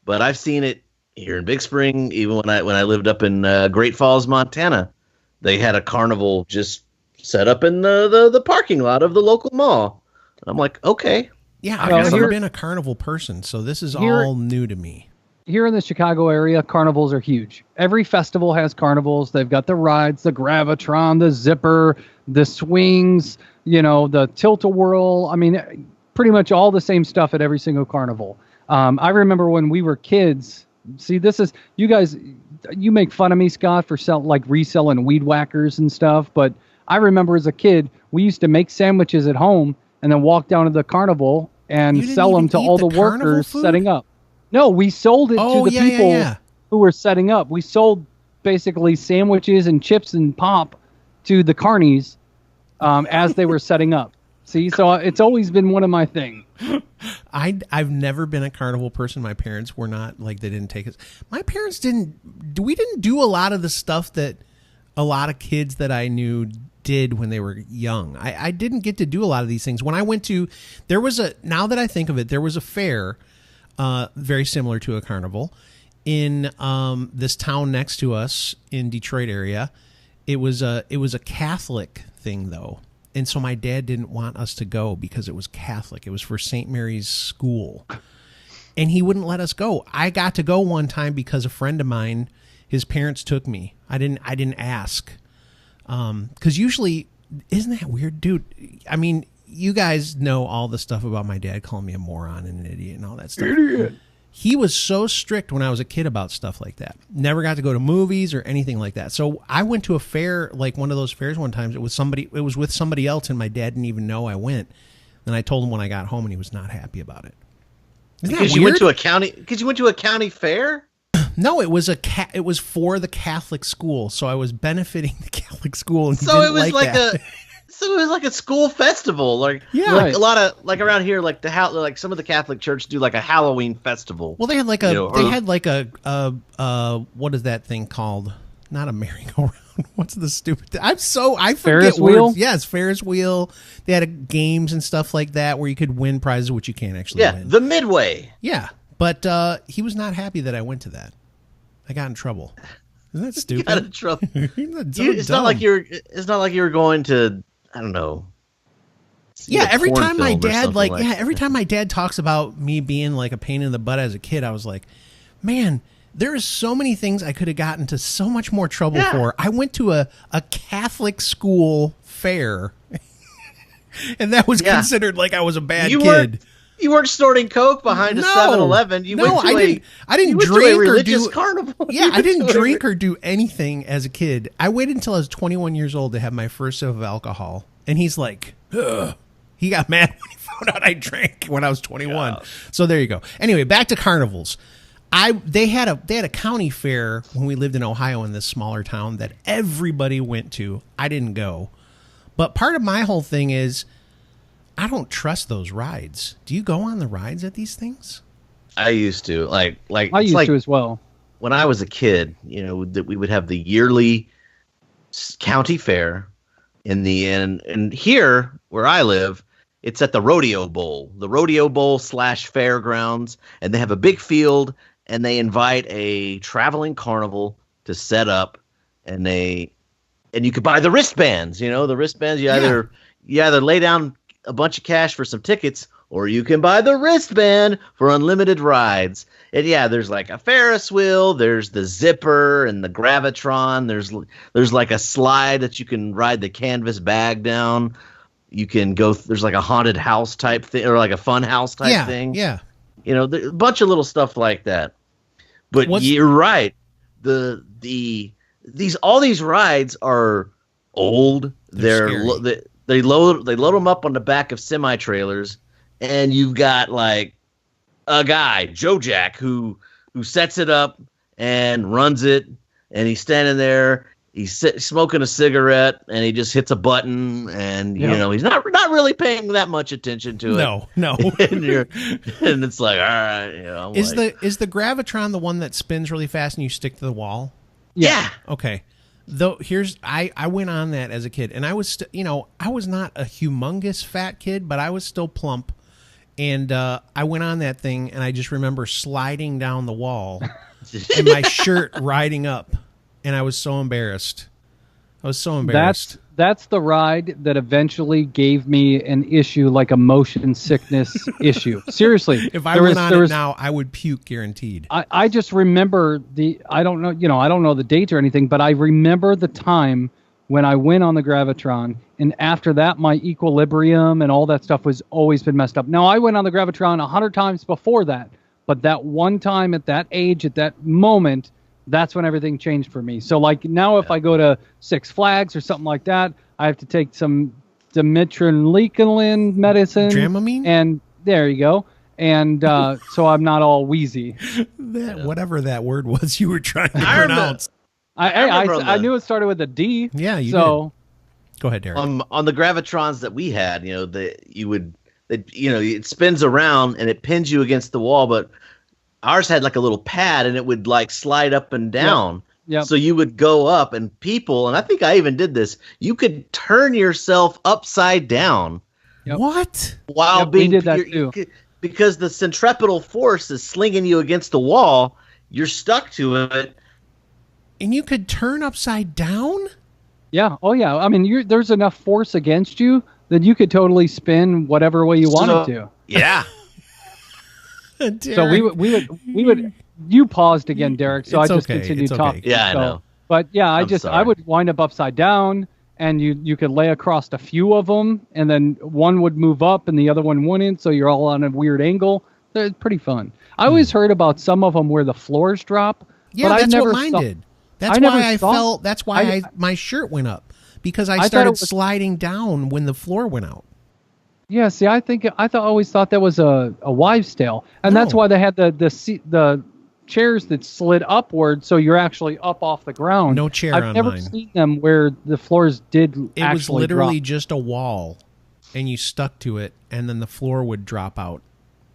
But I've seen it here in Big Spring. Even when I lived up in Great Falls, Montana, they had a carnival just set up in the parking lot of the local mall. I'm like, okay. Yeah, I've never been a carnival person, so this is all new to me. Here in the Chicago area, carnivals are huge. Every festival has carnivals. They've got the rides, the Gravitron, the Zipper, the swings, the Tilt-A-Whirl. I mean, pretty much all the same stuff at every single carnival. I remember when we were kids. See, this is you guys. You make fun of me, Scott, for reselling weed whackers and stuff. But I remember as a kid, we used to make sandwiches at home and then walk down to the carnival and sell them to all the workers setting up. No, we sold it to the people who were setting up. We sold basically sandwiches and chips and pop to the Carnies as they were setting up. See, so it's always been one of my things. I've never been a carnival person. My parents were not, they didn't take us. My parents didn't. We didn't do a lot of the stuff that a lot of kids that I knew did when they were young. I didn't get to do a lot of these things. When I went to, now that I think of it, there was a fair very similar to a carnival in this town next to us in Detroit area. It was a Catholic thing though, and so my dad didn't want us to go because it was Catholic. It was for St. Mary's School, and he wouldn't let us go. I got to go one time because a friend of mine, his parents took me. I didn't ask, because usually, isn't that weird, dude? I mean, you guys know all the stuff about my dad calling me a moron and an idiot and all that stuff. Idiot. He was so strict when I was a kid about stuff like that. Never got to go to movies or anything like that. So I went to a fair, like one of those fairs one time. It was with somebody else, and my dad didn't even know I went. And I told him when I got home, and he was not happy about it. Because you went to a county fair? No, it was it was for the Catholic school, so I was benefiting the Catholic school. And so it was So it was like a school festival, a lot of around here, some of the Catholic church do like a Halloween festival. Well, they had what is that thing called? Not a merry-go-round. What's the stupid? I forget Ferris wheel. Words. Yes, Ferris wheel. They had games and stuff like that where you could win prizes, which you can't actually win. Yeah, the Midway. Yeah, but he was not happy that I went to that. I got in trouble. Isn't that stupid? Got in trouble. It's not like you were going to, I don't know. Yeah, every time my dad talks about me being like a pain in the butt as a kid, I was like, man, there is so many things I could have gotten into so much more trouble for. I went to a Catholic school fair, and that was considered like I was a bad kid. You weren't snorting coke behind a 7-Eleven. I didn't drink or do carnival. Yeah, I didn't drink or do anything as a kid. I waited until I was 21 years old to have my first sip of alcohol, and he's like, ugh. He got mad when he found out I drank when I was 21. Yeah. So there you go. Anyway, back to carnivals. They had a county fair when we lived in Ohio in this smaller town that everybody went to. I didn't go, but part of my whole thing is, I don't trust those rides. Do you go on the rides at these things? I used to. I used to as well. when I was a kid, that we would have the yearly county fair and here where I live, it's at the Rodeo Bowl / fairgrounds, and they have a big field, and they invite a traveling carnival to set up, and you could buy the wristbands. The wristbands. You either lay down a bunch of cash for some tickets, or you can buy the wristband for unlimited rides. And there's like a Ferris wheel, there's the zipper and the Gravitron. There's like a slide that you can ride the canvas bag down. You can go. There's like a haunted house type thing, or like a fun house type thing. Yeah. A bunch of little stuff like that. But you're right. All these rides are old. They load them up on the back of semi trailers, and you've got like a guy, Joe Jack, who sets it up and runs it, and he's standing there. He's smoking a cigarette, and he just hits a button, and he's not really paying that much attention to it. No. and it's like, all right, is the Gravitron the one that spins really fast and you stick to the wall? Yeah. Okay. Though I went on that as a kid, and I was I was not a humongous fat kid, but I was still plump, and I went on that thing, and I just remember sliding down the wall, and my shirt riding up. And I was so embarrassed. That's the ride that eventually gave me an issue, like a motion sickness issue. Seriously. If I went on it now, I would puke guaranteed. I just remember I don't know the date or anything, but I remember the time when I went on the Gravitron, and after that, my equilibrium and all that stuff was always been messed up. Now, I went on the Gravitron 100 times before that, but that one time at that age, at that moment, that's when everything changed for me. So like now if I go to Six Flags or something like that, I have to take some dimetrylclin medicine. Dramamine? And there you go. And so I'm not all wheezy. Whatever that word was you were trying to pronounce. I knew it started with a D. Yeah, you did. Go ahead, Derek. On the Gravitrons that we had, it spins around and it pins you against the wall, but ours had like a little pad, and it would like slide up and down. Yep. So you would go up, and I think I even did this, you could turn yourself upside down. Yep. What? While we did that too. Because the centripetal force is slinging you against the wall, you're stuck to it. And you could turn upside down? Yeah. Oh, yeah. I mean, there's enough force against you that you could totally spin whatever way you wanted to. Yeah. So we would. You paused again, Derek. So I just continued talking. Yeah, I know. But yeah, I would wind up upside down, and you could lay across a few of them, and then one would move up, and the other one wouldn't. So you're all on a weird angle. It's pretty fun. I always heard about some of them where the floors drop. Yeah, but that's what mine did. That's why I felt. That's why my shirt went up, because I started sliding down when the floor went out. Yeah, see, I always thought that was a wives' tale, and that's why they had the chairs that slid upward, so you're actually up off the ground. No chair I've on never mine. seen them where the floors did. It was literally just a wall, and you stuck to it, and then the floor would drop out,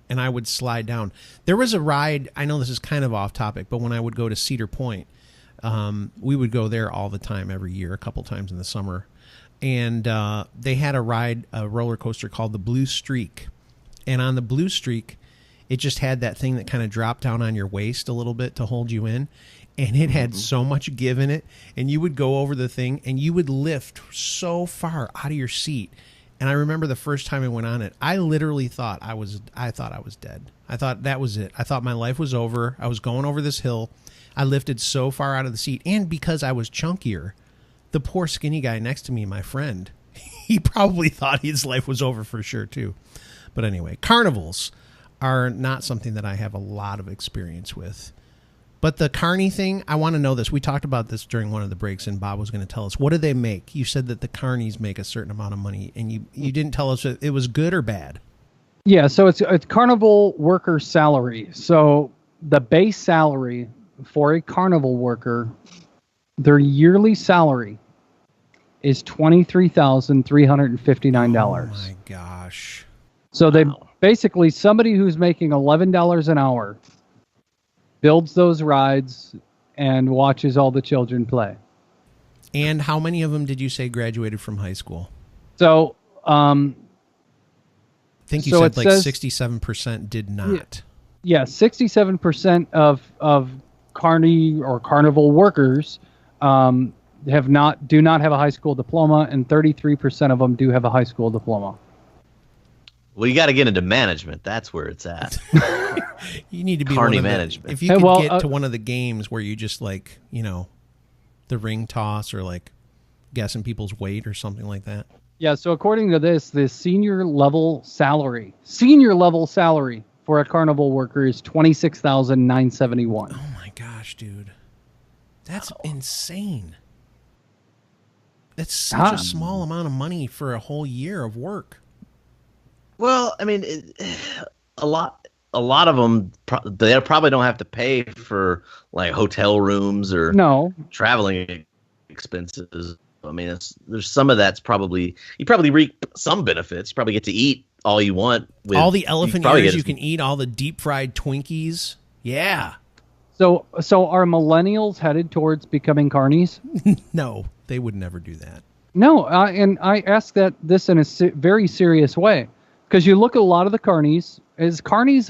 and I would slide down. There was a ride. I know this is kind of off topic, but when I would go to Cedar Point, we would go there all the time every year, a couple times in the summer. And they had a roller coaster called the Blue Streak. And on the Blue Streak, it just had that thing that kind of dropped down on your waist a little bit to hold you in. And it had so much give in it. And you would go over the thing, and you would lift so far out of your seat. And I remember the first time I went on it, I literally thought I was dead. I thought that was it. I thought my life was over. I was going over this hill. I lifted so far out of the seat. And because I was chunkier, the poor skinny guy next to me, my friend, he probably thought his life was over for sure too. But anyway, carnivals are not something that I have a lot of experience with. But the Carney thing, I want to know this. We talked about this during one of the breaks, and Bob was going to tell us. What do they make? You said that the Carnies make a certain amount of money, and you didn't tell us if it was good or bad. Yeah, so it's carnival worker salary. So the base salary for a carnival worker, their yearly salary is $23,359. Oh my gosh. So they basically, somebody who's making $11 an hour builds those rides, and watches all the children play. And how many of them did you say graduated from high school? So, I think you said like 67% did not. Yeah, 67% of Carney or Carnival workers do not have a high school diploma, and 33% of them do have a high school diploma. Well, you got to get into management. That's where it's at. You need to be Carney management. If you could get to one of the games where you just like, the ring toss or like guessing people's weight or something like that. Yeah, so according to this, the senior level salary for a Carnival worker is $26,971. Oh my gosh, dude. That's insane. That's such a small amount of money for a whole year of work. Well, I mean, a lot of them they probably don't have to pay for like hotel rooms or traveling expenses. I mean, there's some of that's probably you probably reap some benefits. You probably get to eat all you want. All the elephant ears you can eat, all the deep fried Twinkies. Yeah. So are millennials headed towards becoming carnies? No, they would never do that. No, and I ask this in a very serious way. Because you look at a lot of the carnies. Is carnies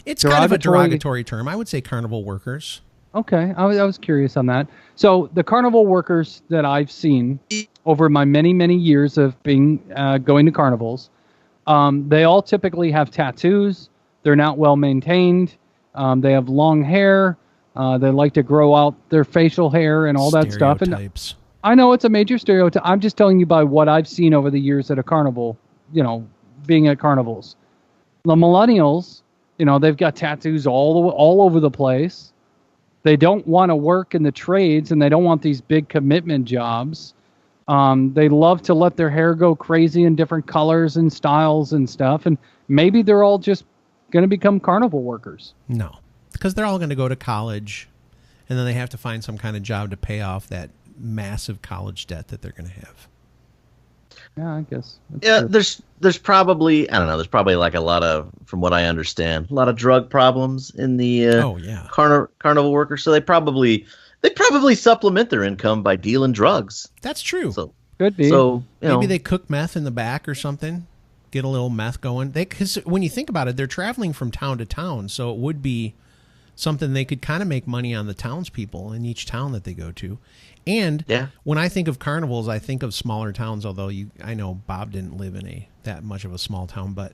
It's kind of a derogatory term. I would say carnival workers. Okay, I was curious on that. So the carnival workers that I've seen over my many, many years of being going to carnivals, they all typically have tattoos. They're not well maintained. They have long hair. They like to grow out their facial hair and all that stuff. And I know it's a major stereotype. I'm just telling you by what I've seen over the years at a carnival, being at carnivals. The millennials, they've got tattoos all over the place. They don't want to work in the trades, and they don't want these big commitment jobs. They love to let their hair go crazy in different colors and styles and stuff. And maybe they're all just going to become carnival workers. No, because they're all going to go to college, and then they have to find some kind of job to pay off that massive college debt that they're going to have. Yeah, I guess. Yeah, there's probably, I don't know, there's probably like a lot of, from what I understand, a lot of drug problems in the carnival workers. So they probably supplement their income by dealing drugs. That's true. So could be. So maybe they cook meth in the back or something. Get a little meth going. Because when you think about it, they're traveling from town to town, so it would be something they could kind of make money on the townspeople in each town that they go to. And when I think of carnivals, I think of smaller towns, although I know Bob didn't live in that much of a small town, but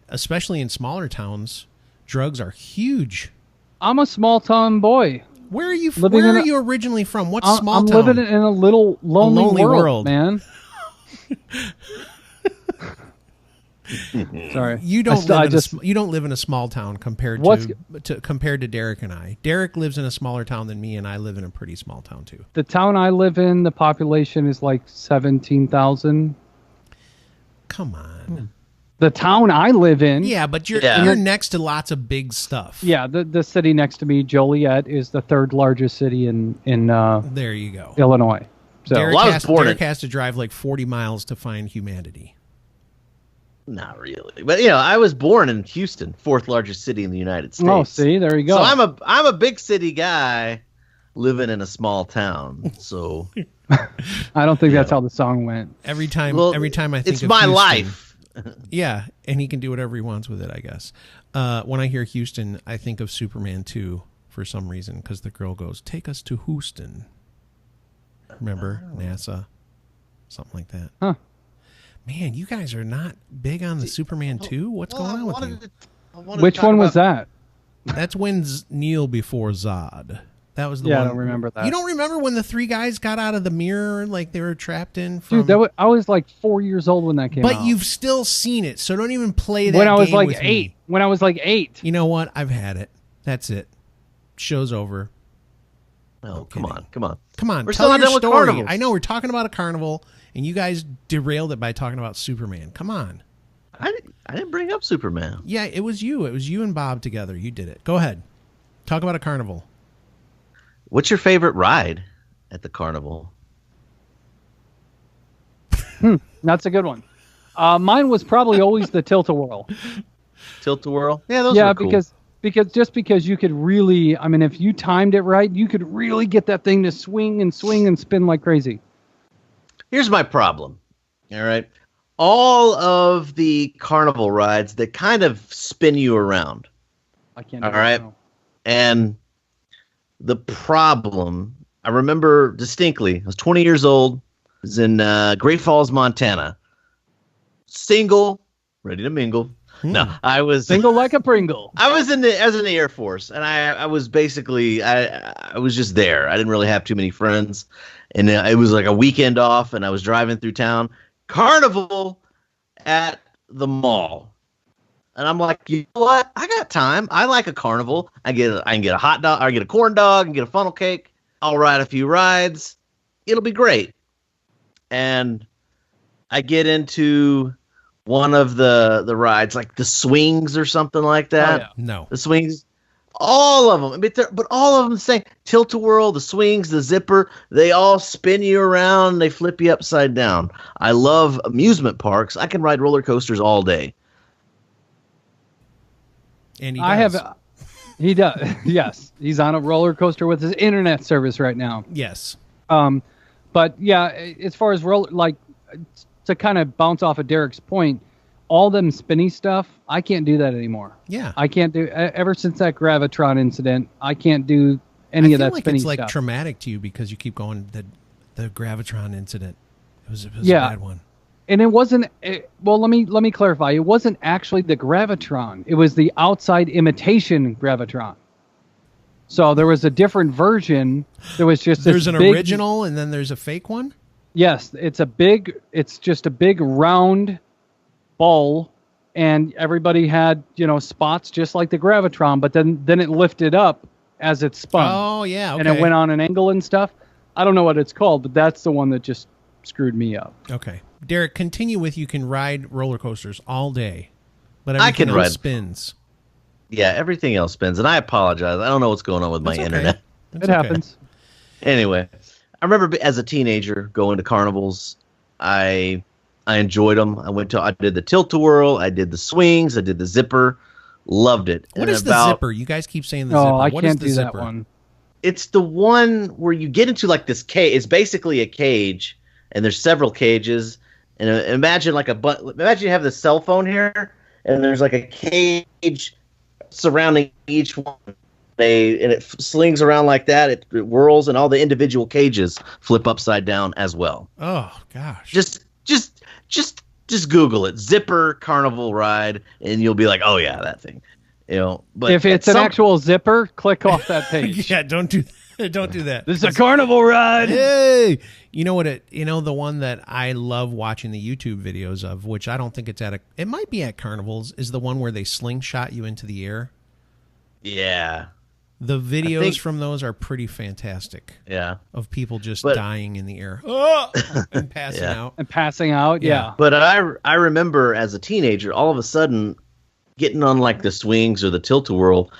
especially in smaller towns, drugs are huge. I'm a small town boy. Where are you originally from? What small town? I'm living in a little lonely world, man. Sorry, you don't live in a small town compared to Derek and I. Derek lives in a smaller town than me, and I live in a pretty small town too. The town I live in, the population is like 17,000. Come on. The town I live in. Yeah, but you're next to lots of big stuff. Yeah, the city next to me, Joliet, is the third largest city in there you go, Illinois. So Derek has to drive like 40 miles to find humanity. Not really, but I was born in Houston, fourth largest city in the United States. Oh, see, there you go. So I'm a big city guy living in a small town. So I don't think that's how the song went. Every time I think it's my Houston, life. Yeah, and he can do whatever he wants with it, I guess. When I hear Houston, I think of Superman 2 for some reason, because the girl goes, "Take us to Houston." Remember NASA, something like that. Huh. Man, you guys are not big on the Superman 2? What's going on with you? Which one was that? That's when Neil before Zod. That was the one. I don't remember that. You don't remember when the three guys got out of the mirror like they were trapped in? Dude, I was like 4 years old when that came out. But you've still seen it, so don't even play that when I was game like with 8. me. When I was like 8. You know what? I've had it. That's it. Show's over. Oh, come on. We're still not done with carnivals. I know, we're talking about a carnival, and you guys derailed it by talking about Superman. Come on. I didn't bring up Superman. Yeah, it was you. It was you and Bob together. You did it. Go ahead. Talk about a carnival. What's your favorite ride at the carnival? That's a good one. Mine was probably always the Tilt-A-Whirl. Tilt-A-Whirl? Yeah, those are cool. because you could really, I mean, if you timed it right, you could really get that thing to swing and spin like crazy. Here's my problem. All right. All of the carnival rides that kind of spin you around. I can't. All right. And the problem, I remember distinctly, I was 20 years old. I was in Great Falls, Montana. Single, ready to mingle. No, I was single like a Pringle. I was in the Air Force, and I was basically I was just there. I didn't really have too many friends, and it was like a weekend off, and I was driving through town. Carnival at the mall, and I'm like, you know what? I got time. I like a carnival. I can get a hot dog, I get a corn dog, and get a funnel cake. I'll ride a few rides. It'll be great. And I get into one of the rides, like the swings or something like that. Oh, yeah. No. The swings, all of them. But all of them say tilt-a-whirl, the swings, the zipper, they all spin you around. They flip you upside down. I love amusement parks. I can ride roller coasters all day. And he does. He does. Yes. He's on a roller coaster with his internet service right now. Yes. But yeah, as far as to kind of bounce off of Derek's point, all them spinny stuff, I can't do that anymore. Yeah. I can't do, ever since that Gravitron incident, I can't do any of that spinny stuff. It's like traumatic to you because you keep going, the Gravitron incident. It was a bad one. And it wasn't, well, let me clarify. It wasn't actually the Gravitron. It was the outside imitation Gravitron. So there was a different version. There was just there's an original and then there's a fake one? Yes, it's just a big round ball, and everybody had, spots just like the Gravitron, but then it lifted up as it spun. Oh, yeah, okay. And it went on an angle and stuff. I don't know what it's called, but that's the one that just screwed me up. Okay. Derek, continue with you can ride roller coasters all day, but everything else spins. Yeah, everything else spins, and I apologize. I don't know what's going on with my internet. It happens. Anyway, I remember as a teenager going to carnivals. I enjoyed them. I did the tilt-a-whirl, I did the swings, I did the zipper. Loved it. What is the zipper? You guys keep saying the zipper. Oh, I what can't is the do zipper? that one. It's the one where you get into like this cage. It's basically a cage, and there's several cages. And imagine imagine you have the cell phone here, and there's like a cage surrounding each one. And it slings around like that. It whirls, and all the individual cages flip upside down as well. Oh gosh! Just Google it, zipper carnival ride, and you'll be like, oh yeah, that thing. But if it's an actual zipper, click off that page. Yeah, don't do that. This is a carnival ride. Hey, you know what? The one that I love watching the YouTube videos of, which I don't think it's it might be at carnivals, is the one where they slingshot you into the air. Yeah. The videos from those are pretty fantastic. Yeah. Of people just dying in the air and passing out. And passing out, yeah. But I remember as a teenager, all of a sudden, getting on like the swings or the tilt-a-whirl,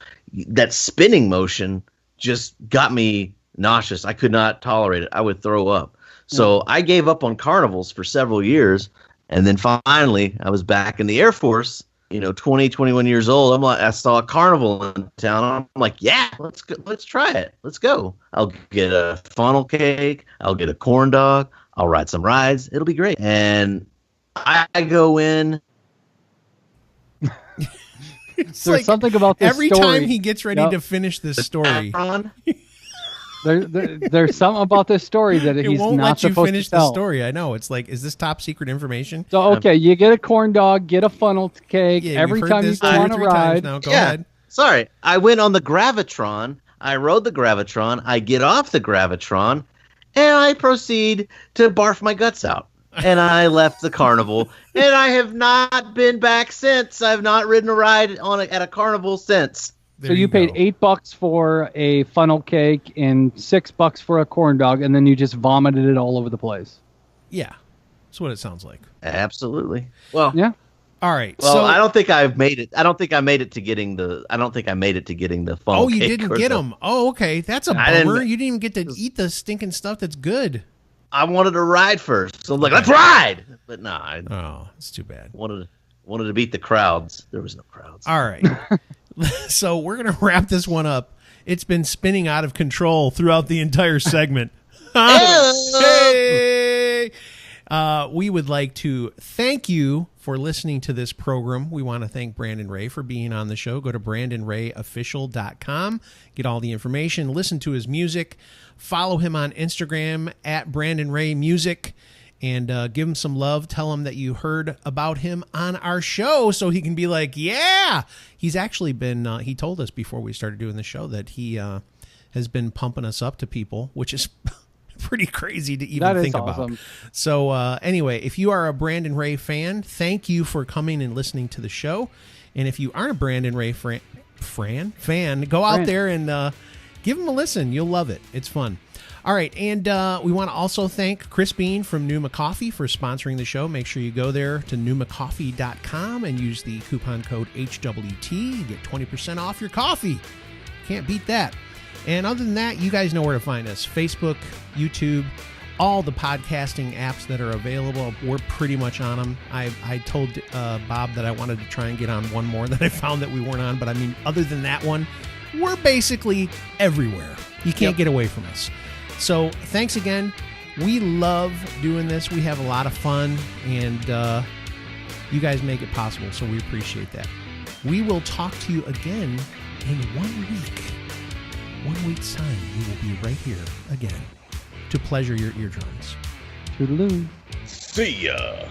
that spinning motion just got me nauseous. I could not tolerate it. I would throw up. So I gave up on carnivals for several years, and then finally I was back in the Air Force. 20, 21 years old. I saw a carnival in town. I'm like, yeah, let's go. Let's try it. Let's go. I'll get a funnel cake. I'll get a corn dog. I'll ride some rides. It'll be great. And I go in. It's There's something about this every story. time he gets ready to finish this story. There's something about this story that he's won't not let you supposed finish to tell. the story. I know. It's like, is this top secret information? So okay, you get a corn dog, get a funnel cake. Yeah, every we've heard time you this go two or on a three ride. times now. Go ahead. Sorry, I went on the Gravitron. I rode the Gravitron. I get off the Gravitron, and I proceed to barf my guts out. And I left the carnival, and I have not been back since. I've not ridden a ride at a carnival since. So you paid $8 for a funnel cake and $6 for a corn dog, and then you just vomited it all over the place. Yeah, that's what it sounds like. Absolutely. Well, yeah. All right. Well, so I don't think I've made it. I don't think I made it to getting the. I don't think I made it to getting the funnel. Oh, you cake didn't get them. Oh, okay. That's a bummer. You didn't even get to eat the stinking stuff that's good. I wanted to ride first, so I'm like, let's ride. But no, oh, it's too bad. Wanted to beat the crowds. There was no crowds. All right. So we're going to wrap this one up. It's been spinning out of control throughout the entire segment. Hey! We would like to thank you for listening to this program. We want to thank Brandon Ray for being on the show. Go to BrandonRayOfficial.com. Get all the information. Listen to his music. Follow him on Instagram at Brandon Ray Music. And give him some love. Tell him that you heard about him on our show so he can be like, yeah. He's actually been, he told us before we started doing the show that he has been pumping us up to people, which is pretty crazy to even think about. So anyway, if you are a Brandon Ray fan, thank you for coming and listening to the show. And if you aren't a Brandon Ray fan, go out there and give him a listen. You'll love it. It's fun. All right, and we want to also thank Chris Bean from Numa Coffee for sponsoring the show. Make sure you go there to numacoffee.com and use the coupon code HWT. You get 20% off your coffee. Can't beat that. And other than that, you guys know where to find us. Facebook, YouTube, all the podcasting apps that are available. We're pretty much on them. I told Bob that I wanted to try and get on one more that I found that we weren't on. But, I mean, other than that one, we're basically everywhere. You can't get away from us. So thanks again. We love doing this. We have a lot of fun, and you guys make it possible, so we appreciate that. We will talk to you again in 1 week. 1 week's time, we will be right here again to pleasure your eardrums. Toodaloo. See ya.